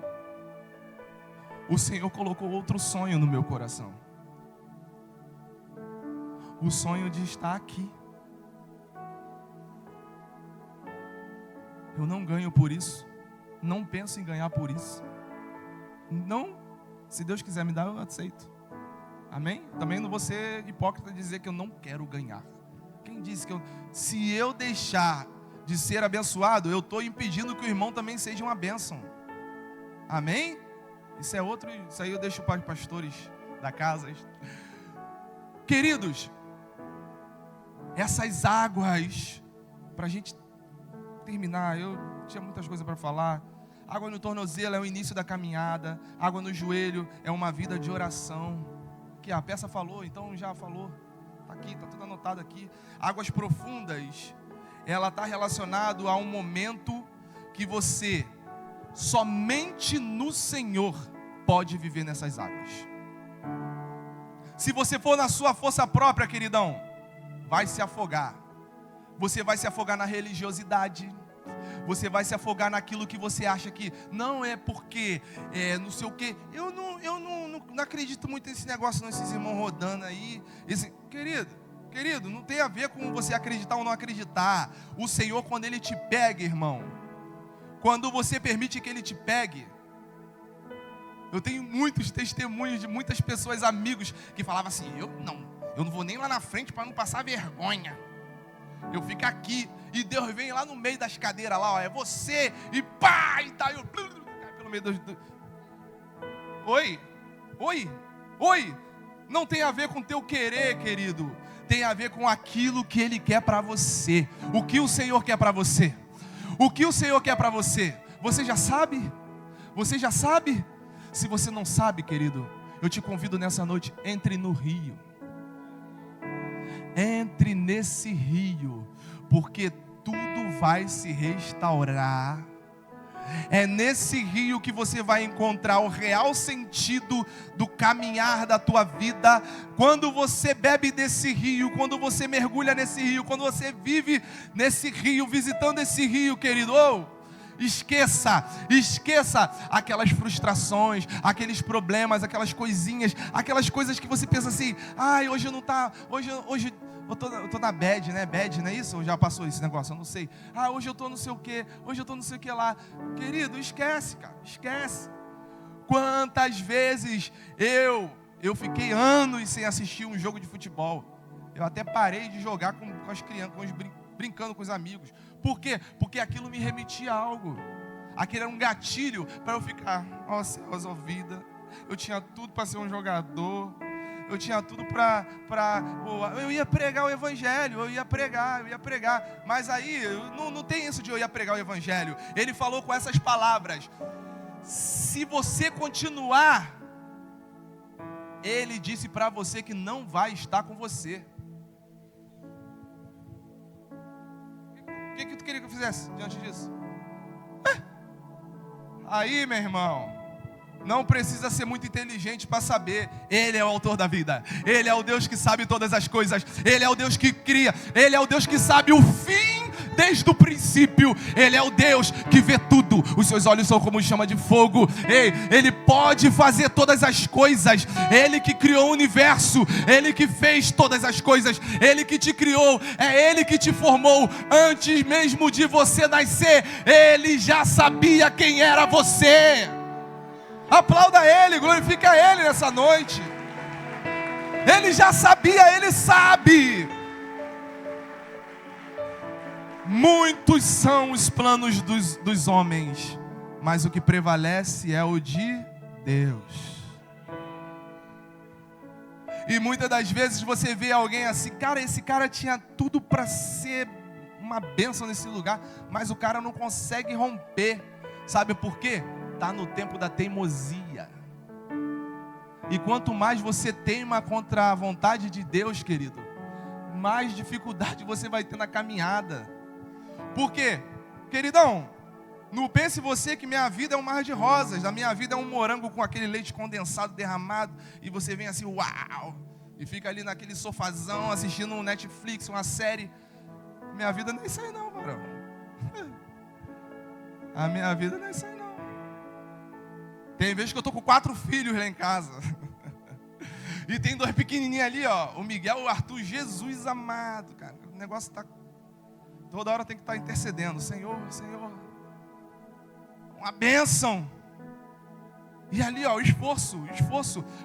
o Senhor colocou outro sonho no meu coração. O sonho de estar aqui. Eu não ganho por isso. Não penso em ganhar por isso. Não, se Deus quiser me dar, eu aceito. Amém? Também não vou ser hipócrita e dizer que eu não quero ganhar. Quem disse que se eu deixar de ser abençoado, eu estou impedindo que o irmão também seja uma bênção. Amém? Isso aí eu deixo para os pastores da casa. Queridos, essas águas, para a gente terminar, eu tinha muitas coisas para falar. Água no tornozelo é o início da caminhada. Água no joelho é uma vida de oração. Que a peça falou, então já falou. Está aqui, está tudo anotado aqui. Águas profundas, ela está relacionado a um momento que você, somente no Senhor, pode viver nessas águas. Se você for na sua força própria, queridão, vai se afogar. Você vai se afogar na religiosidade. Você vai se afogar naquilo que você acha que não é porque não sei o quê. Eu não acredito muito nesse negócio, nesses irmãos rodando aí. Querido, não tem a ver com você acreditar ou não acreditar. O Senhor, quando Ele te pega, irmão, quando você permite que Ele te pegue, eu tenho muitos testemunhos de muitas pessoas, amigos, que falavam assim, eu não vou nem lá na frente para não passar vergonha. Eu fico aqui, e Deus vem lá no meio das cadeiras lá, ó, é você, e pá, e tá, eu cai pelo meio dos... Oi, não tem a ver com teu querer, querido, tem a ver com aquilo que Ele quer para você. O que o Senhor quer para você? O que o Senhor quer para você? Você já sabe? Você já sabe? Se você não sabe, querido, eu te convido nessa noite, entre no rio. Entre nesse rio, porque tudo vai se restaurar. É nesse rio que você vai encontrar o real sentido do caminhar da tua vida. Quando você bebe desse rio, quando você mergulha nesse rio, quando você vive nesse rio, visitando esse rio, querido, esqueça aquelas frustrações, aqueles problemas, aquelas coisinhas, aquelas coisas que você pensa assim, hoje não tá, hoje eu tô na bad, né? Bad, não é isso? Ou já passou esse negócio? Eu não sei. Hoje eu tô não sei o que, hoje eu tô não sei o que lá. Querido, esquece, cara, esquece. Quantas vezes eu fiquei anos sem assistir um jogo de futebol. Eu até parei de jogar com as crianças, brincando com os amigos. Por quê? Porque aquilo me remetia a algo. Aquele era um gatilho para eu ficar, céus, ó vida. Eu tinha tudo para ser um jogador. Eu tinha tudo eu ia pregar o evangelho, eu ia pregar. Mas aí, não tem isso de eu ia pregar o evangelho. Ele falou com essas palavras: se você continuar, ele disse para você que não vai estar com você. O que tu queria que eu fizesse diante disso? Aí, meu irmão, não precisa ser muito inteligente para saber. Ele é o autor da vida. Ele é o Deus que sabe todas as coisas. Ele é o Deus que cria. Ele é o Deus que sabe o fim desde o princípio. Ele é o Deus que vê tudo. Os seus olhos são como chama de fogo. Ele pode fazer todas as coisas. Ele que criou o universo. Ele que fez todas as coisas. Ele que te criou. É Ele que te formou. Antes mesmo de você nascer, Ele já sabia quem era você. Aplauda Ele, glorifica Ele nessa noite. Ele já sabia, Ele sabe. Muitos são os planos dos homens, mas o que prevalece é o de Deus. E muitas das vezes você vê alguém assim, cara, esse cara tinha tudo para ser uma bênção nesse lugar, mas o cara não consegue romper. Sabe por quê? Está no tempo da teimosia. E quanto mais você teima contra a vontade de Deus, querido, mais dificuldade você vai ter na caminhada. Por quê? Queridão, não pense você que minha vida é um mar de rosas. A minha vida é um morango com aquele leite condensado derramado. E você vem assim, uau! E fica ali naquele sofazão assistindo um Netflix, uma série. Minha vida não é isso aí não, varão. A minha vida não é isso aí não. Tem vezes que eu estou com 4 filhos lá em casa. E tem 2 pequenininhos ali, ó. O Miguel e o Arthur. Jesus amado, cara. O negócio está... Toda hora tem que estar intercedendo. Senhor, Senhor. Uma bênção. E ali, ó, o esforço.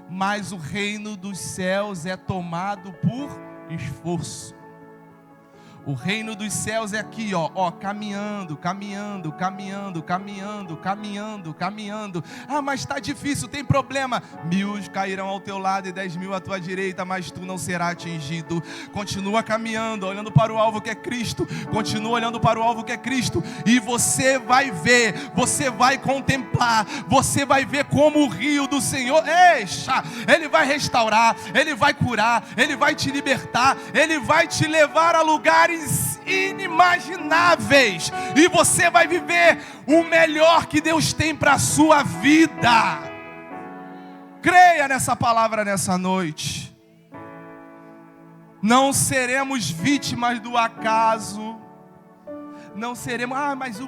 Mas o reino dos céus é tomado por esforço. O reino dos céus é aqui, ó, caminhando. Mas está difícil, tem problema. 1000 cairão ao teu lado e 10.000 à tua direita, mas tu não serás atingido. Continua caminhando, olhando para o alvo que é Cristo. Continua olhando para o alvo que é Cristo. E você vai ver, você vai contemplar, você vai ver como o rio do Senhor, Ele vai restaurar, Ele vai curar, Ele vai te libertar, Ele vai te levar a lugares inimagináveis, e você vai viver o melhor que Deus tem para a sua vida. Creia nessa palavra nessa noite. Não seremos vítimas do acaso. Não seremos, mas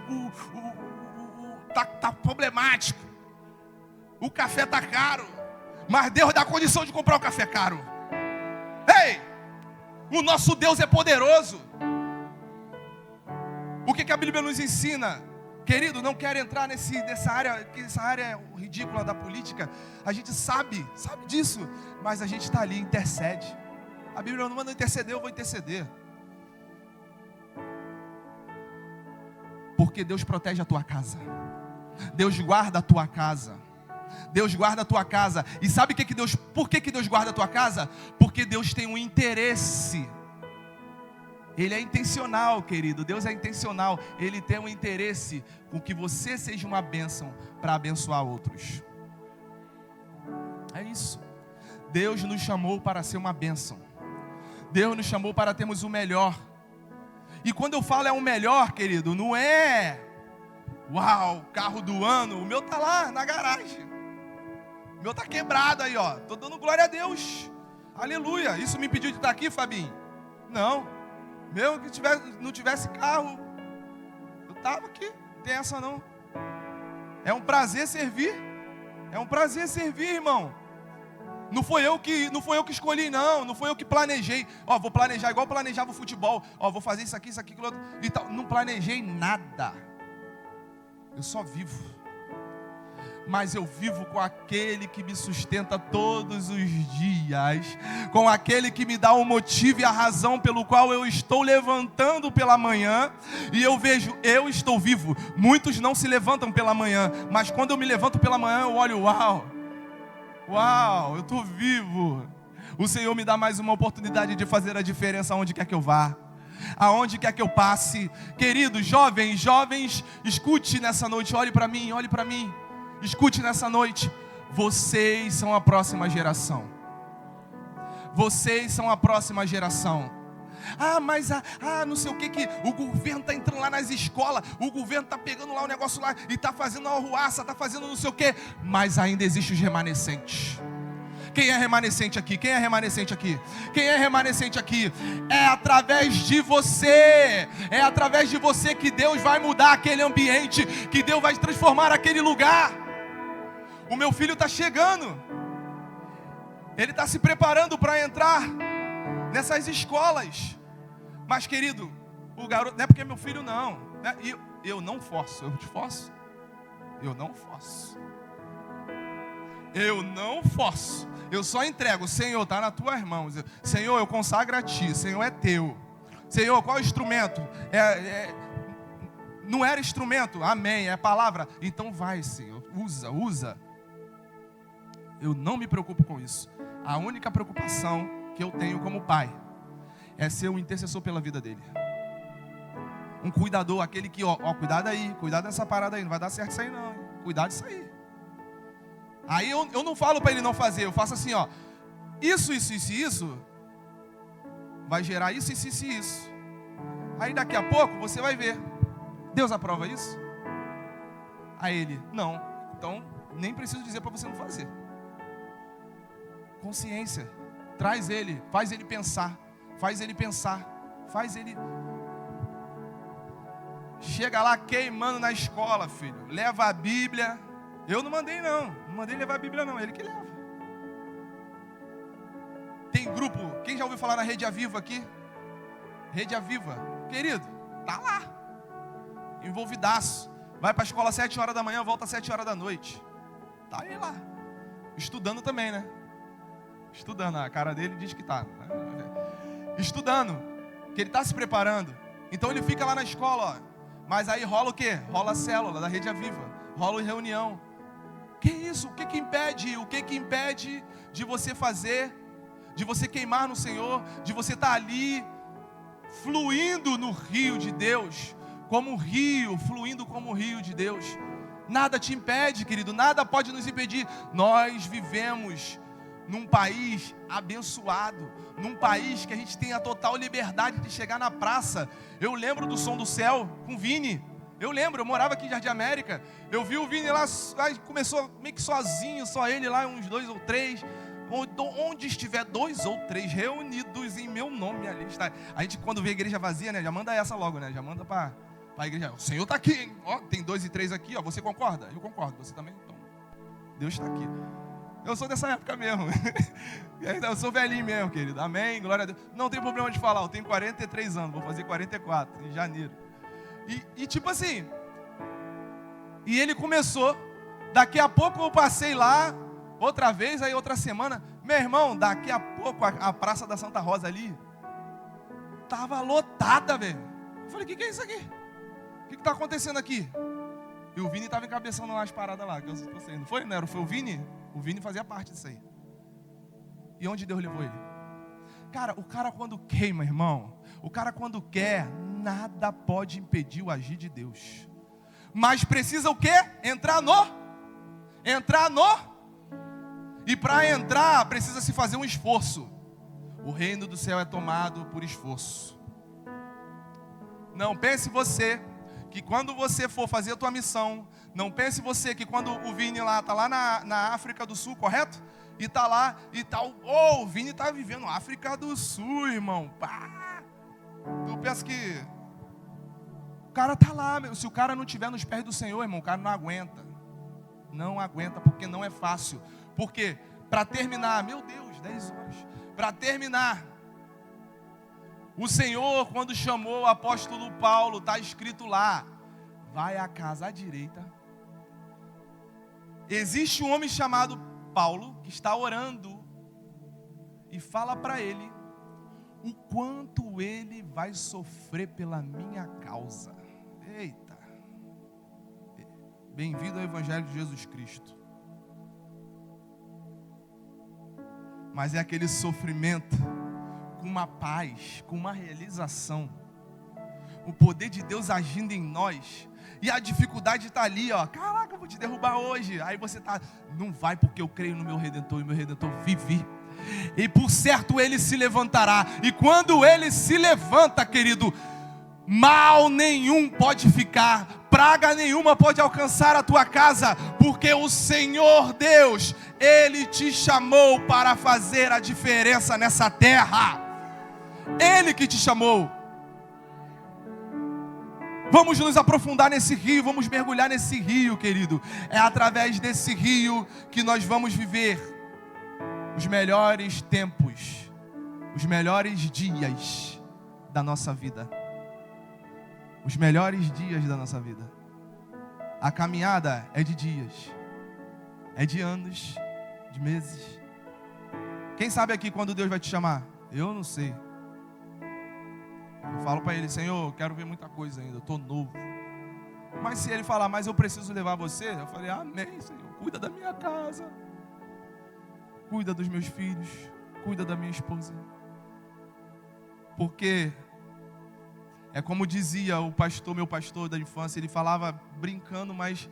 tá problemático. O café tá caro, mas Deus dá condição de comprar o café caro. O nosso Deus é poderoso. O que a Bíblia nos ensina? Querido, não quero entrar nessa área, que essa área é ridícula da política. A gente sabe disso, mas a gente está ali, intercede. A Bíblia não manda interceder, eu vou interceder. Porque Deus protege a tua casa. Deus guarda a tua casa. Deus guarda a tua casa. E sabe por que Deus guarda a tua casa? Porque Deus tem um interesse. Ele é intencional, querido. Deus é intencional. Ele tem um interesse com que você seja uma bênção para abençoar outros. É isso. Deus nos chamou para ser uma bênção. Deus nos chamou para termos o melhor. E quando eu falo é o melhor, querido, não é, uau, carro do ano. O meu tá lá na garagem. O meu tá quebrado aí, ó. Tô dando glória a Deus. Aleluia. Isso me impediu de estar aqui, Fabinho? Não. Meu que não tivesse carro, eu tava aqui. Não tem essa não. É um prazer servir. É um prazer servir, irmão. Não foi eu que escolhi, não. Não foi eu que planejei. Ó, vou planejar igual eu planejava o futebol. Ó, vou fazer isso aqui, aquilo outro e tal. Não planejei nada. Eu só vivo. Mas eu vivo com aquele que me sustenta todos os dias, com aquele que me dá o motivo e a razão pelo qual eu estou levantando pela manhã, e eu vejo, eu estou vivo. Muitos não se levantam pela manhã, mas quando eu me levanto pela manhã, eu olho, uau, eu estou vivo. O Senhor me dá mais uma oportunidade de fazer a diferença aonde quer que eu vá, aonde quer que eu passe. Queridos, jovens, escute nessa noite, olhe para mim. Escute nessa noite, vocês são a próxima geração. Vocês são a próxima geração. Mas não sei o que o governo está entrando lá nas escolas, o governo está pegando lá o negócio lá e está fazendo uma arruaça, está fazendo não sei o que, mas ainda existem os remanescentes. Quem é remanescente aqui? Quem é remanescente aqui? Quem é remanescente aqui? É através de você. É através de você que Deus vai mudar aquele ambiente, que Deus vai transformar aquele lugar. O meu filho está chegando. Ele está se preparando para entrar nessas escolas. Mas, querido, o garoto, não é porque é meu filho, não. Eu não forço. Eu te forço? Eu não forço. Eu só entrego. Senhor, está nas tuas mãos. Senhor, eu consagro a ti. Senhor, é teu. Senhor, qual é o instrumento? Não era instrumento? Amém, é palavra. Então vai, Senhor. Usa. Eu não me preocupo com isso. A única preocupação que eu tenho como pai é ser um intercessor pela vida dele. Um cuidador, aquele que, cuidado aí, cuidado nessa parada aí, não vai dar certo isso aí não, hein? Cuidado disso aí. Aí eu não falo para ele não fazer, eu faço assim, isso, vai gerar isso. Aí daqui a pouco você vai ver, Deus aprova isso? Aí ele, não, então nem preciso dizer para você não fazer. Consciência, traz ele, faz ele pensar. Chega lá queimando na escola, filho, leva a Bíblia. Eu não mandei levar a Bíblia não, ele que leva. Tem grupo, quem já ouviu falar na Rede Aviva aqui? Rede Aviva, querido, tá lá, envolvidaço. Vai para a escola às 7 horas da manhã, volta às 7 horas da noite. Tá aí lá, estudando também, né? Estudando, a cara dele diz que tá. Estudando, que ele está se preparando. Então ele fica lá na escola, mas aí rola o quê? Rola a célula da Rede Aviva, rola a reunião. Que isso? O que impede? O que impede de você fazer, de você queimar no Senhor, de você estar ali, fluindo no rio de Deus, como um rio, fluindo como o rio de Deus? Nada te impede, querido, nada pode nos impedir. Nós vivemos num país abençoado, num país que a gente tem a total liberdade de chegar na praça. Eu lembro do Som do Céu com o Vini. Eu morava aqui em Jardim América. Eu vi o Vini lá, começou meio que sozinho, só ele lá, uns 2 ou 3. Onde estiver 2 ou 3 reunidos em meu nome, ali está. A gente, quando vê a igreja vazia, né, já manda essa logo, né? Já manda para a igreja. O Senhor está aqui, hein? Tem 2 e 3 aqui, você concorda? Eu concordo, você também? Então, Deus está aqui. Eu sou dessa época mesmo. Eu sou velhinho mesmo, querido. Amém, glória a Deus. Não tem problema de falar, eu tenho 43 anos, vou fazer 44 em janeiro. E tipo assim, e ele começou, daqui a pouco eu passei lá, outra vez, aí outra semana, meu irmão, daqui a pouco a Praça da Santa Rosa ali, estava lotada, velho. Eu falei, o que é isso aqui? O que está acontecendo aqui? E o Vini estava encabeçando umas paradas lá, que eu estou saindo. Foi, não era? Foi o Vini? O Vini fazia parte disso aí. E onde Deus levou ele? Cara, o cara quando queima, irmão, o cara quando quer, nada pode impedir o agir de Deus. Mas precisa o quê? Entrar no. E para entrar, precisa se fazer um esforço. O reino do céu é tomado por esforço. Não pense você que quando você for fazer a tua missão, não pense você que quando o Vini lá está lá na África do Sul, correto? E está lá e tal, o Vini está vivendo África do Sul, irmão. Pá! Tu pensa que o cara está lá, se o cara não estiver nos pés do Senhor, irmão, o cara não aguenta. Não aguenta, porque não é fácil. Porque, para terminar, meu Deus, 10 horas. Para terminar, o Senhor, quando chamou o apóstolo Paulo, está escrito lá, vai à casa à direita. Existe um homem chamado Paulo, que está orando, e fala para ele, o quanto ele vai sofrer pela minha causa. Eita! Bem-vindo ao Evangelho de Jesus Cristo. Mas é aquele sofrimento com uma paz, com uma realização. O poder de Deus agindo em nós. E a dificuldade está ali, ó. Caraca, eu vou te derrubar hoje. Aí você está, não vai porque eu creio no meu Redentor. E meu Redentor vive. E por certo ele se levantará. E quando ele se levanta, querido, mal nenhum pode ficar, praga nenhuma pode alcançar a tua casa, porque o Senhor Deus, Ele te chamou para fazer a diferença nessa terra. Ele que te chamou. Vamos nos aprofundar nesse rio, vamos mergulhar nesse rio, querido. É através desse rio que nós vamos viver os melhores tempos, os melhores dias da nossa vida. Os melhores dias da nossa vida. A caminhada é de dias, é de anos, de meses. Quem sabe aqui quando Deus vai te chamar? Eu não sei. Eu falo para Ele, Senhor, eu quero ver muita coisa ainda, eu estou novo. Mas se Ele falar, mas eu preciso levar você, eu falei, amém, Senhor, cuida da minha casa, cuida dos meus filhos, cuida da minha esposa. Porque é como dizia o pastor, meu pastor da infância, ele falava brincando, mas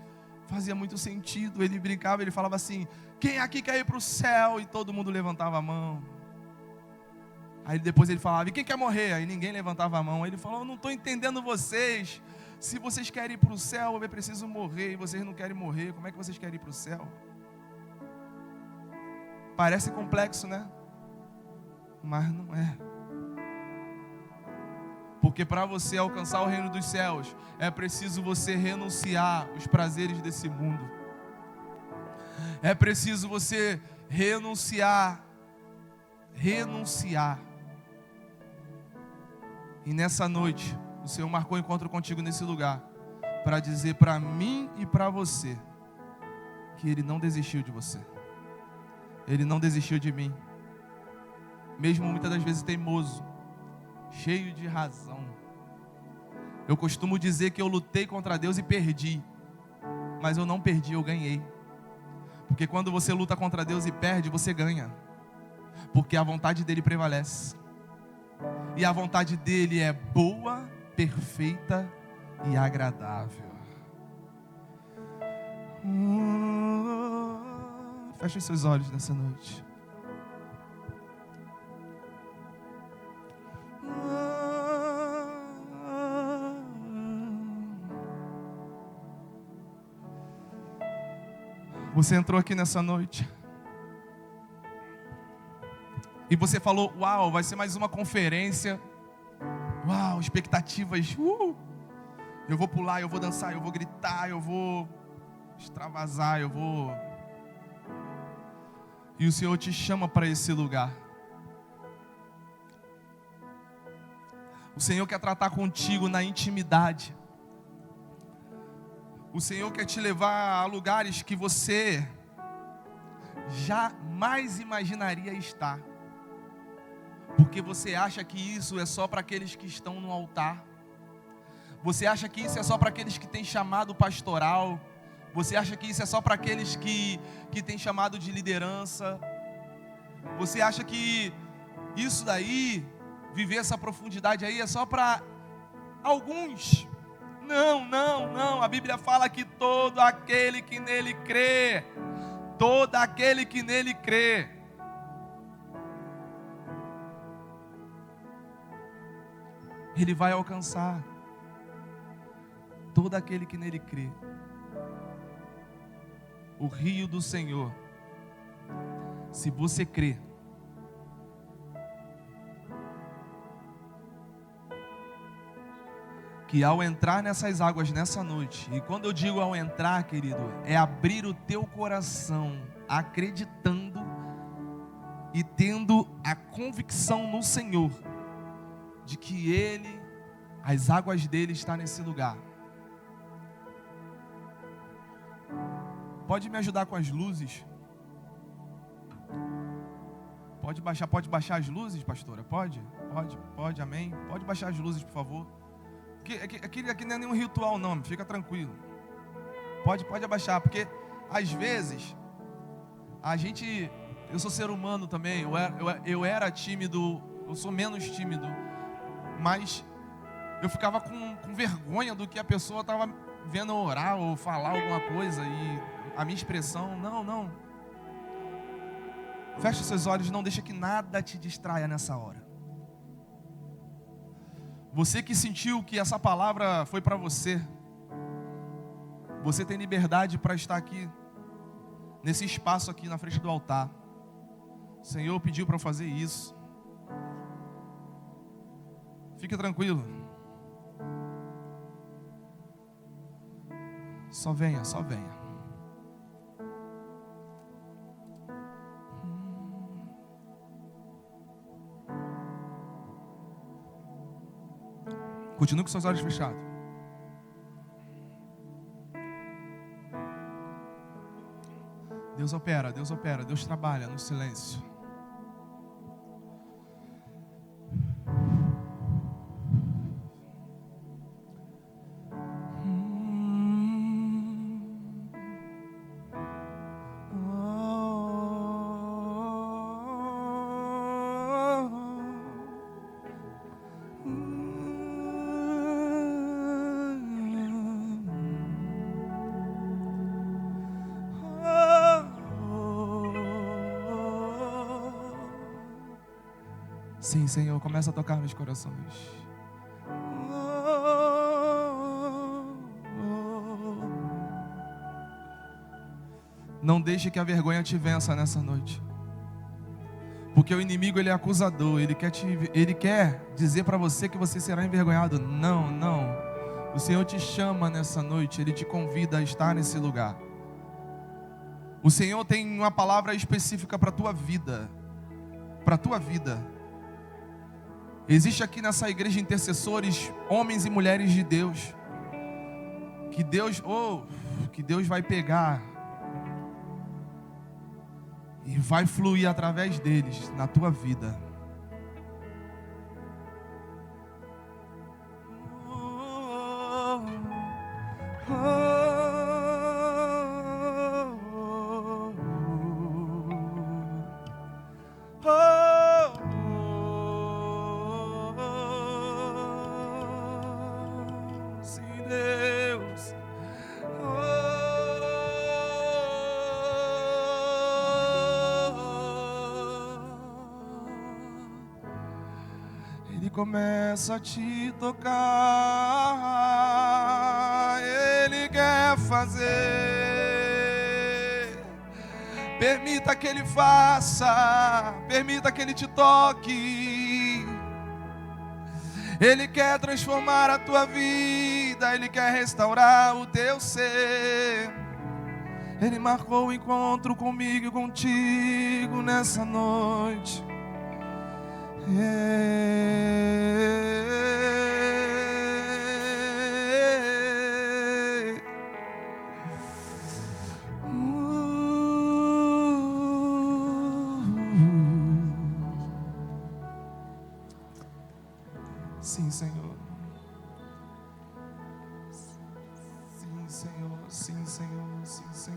fazia muito sentido. Ele brincava, ele falava assim, quem aqui quer ir para o céu? E todo mundo levantava a mão. Aí depois ele falava, e quem quer morrer? Aí ninguém levantava a mão. Aí ele falou, eu não estou entendendo vocês. Se vocês querem ir para o céu, eu preciso morrer. E vocês não querem morrer, como é que vocês querem ir para o céu? Parece complexo, né? Mas não é. Porque para você alcançar o reino dos céus, é preciso você renunciar os prazeres desse mundo. É preciso você renunciar. E nessa noite, o Senhor marcou encontro contigo nesse lugar, para dizer para mim e para você, que Ele não desistiu de você. Ele não desistiu de mim. Mesmo muitas das vezes teimoso, cheio de razão. Eu costumo dizer que eu lutei contra Deus e perdi. Mas eu não perdi, eu ganhei. Porque quando você luta contra Deus e perde, você ganha. Porque a vontade dele prevalece. E a vontade dele é boa, perfeita e agradável. Feche os seus olhos nessa noite. Você entrou aqui nessa noite e você falou, uau, vai ser mais uma conferência. Uau, expectativas. Eu vou pular, eu vou dançar, eu vou gritar, eu vou extravasar, eu vou... E o Senhor te chama para esse lugar. O Senhor quer tratar contigo na intimidade. O Senhor quer te levar a lugares que você jamais imaginaria estar. Porque você acha que isso é só para aqueles que estão no altar. Você acha que isso é só para aqueles que têm chamado pastoral. Você acha que isso é só para aqueles que têm chamado de liderança. Você acha que isso daí, viver essa profundidade aí, é só para alguns. Não. A Bíblia fala que todo aquele que nele crê. Todo aquele que nele crê. Ele vai alcançar todo aquele que nele crê. O rio do Senhor, se você crê, que ao entrar nessas águas nessa noite, e quando eu digo ao entrar, querido, é abrir o teu coração, acreditando e tendo a convicção no Senhor, de que Ele, as águas dele estão nesse lugar. Pode me ajudar com as luzes? Pode baixar as luzes, pastora? Pode, amém. Pode baixar as luzes, por favor. Aqui não é nenhum ritual não, fica tranquilo. Pode abaixar, porque às vezes eu sou ser humano também, eu era tímido, eu sou menos tímido, mas eu ficava com vergonha do que a pessoa estava vendo eu orar ou falar alguma coisa, e a minha expressão, não. Feche seus olhos, não deixa que nada te distraia nessa hora. Você que sentiu que essa palavra foi para você, você tem liberdade para estar aqui, nesse espaço aqui na frente do altar. O Senhor pediu para eu fazer isso. Fique tranquilo. Só venha. Continue com seus olhos fechados. Deus opera, Deus trabalha no silêncio. Sim, Senhor, começa a tocar meus corações. Não deixe que a vergonha te vença nessa noite. Porque o inimigo, ele é acusador, ele quer dizer para você que você será envergonhado. Não. O Senhor te chama nessa noite, Ele te convida a estar nesse lugar. O Senhor tem uma palavra específica para a tua vida. Para a tua vida. Existe aqui nessa igreja intercessores, homens e mulheres de Deus, que Deus vai pegar e vai fluir através deles na tua vida. Ele começa a te tocar, Ele quer fazer. Permita que Ele faça, permita que Ele te toque. Ele quer transformar a tua vida, Ele quer restaurar o teu ser. Ele marcou o encontro comigo e contigo nessa noite. Sim, Senhor. Sim, Senhor. Sim, Senhor. Sim, Senhor.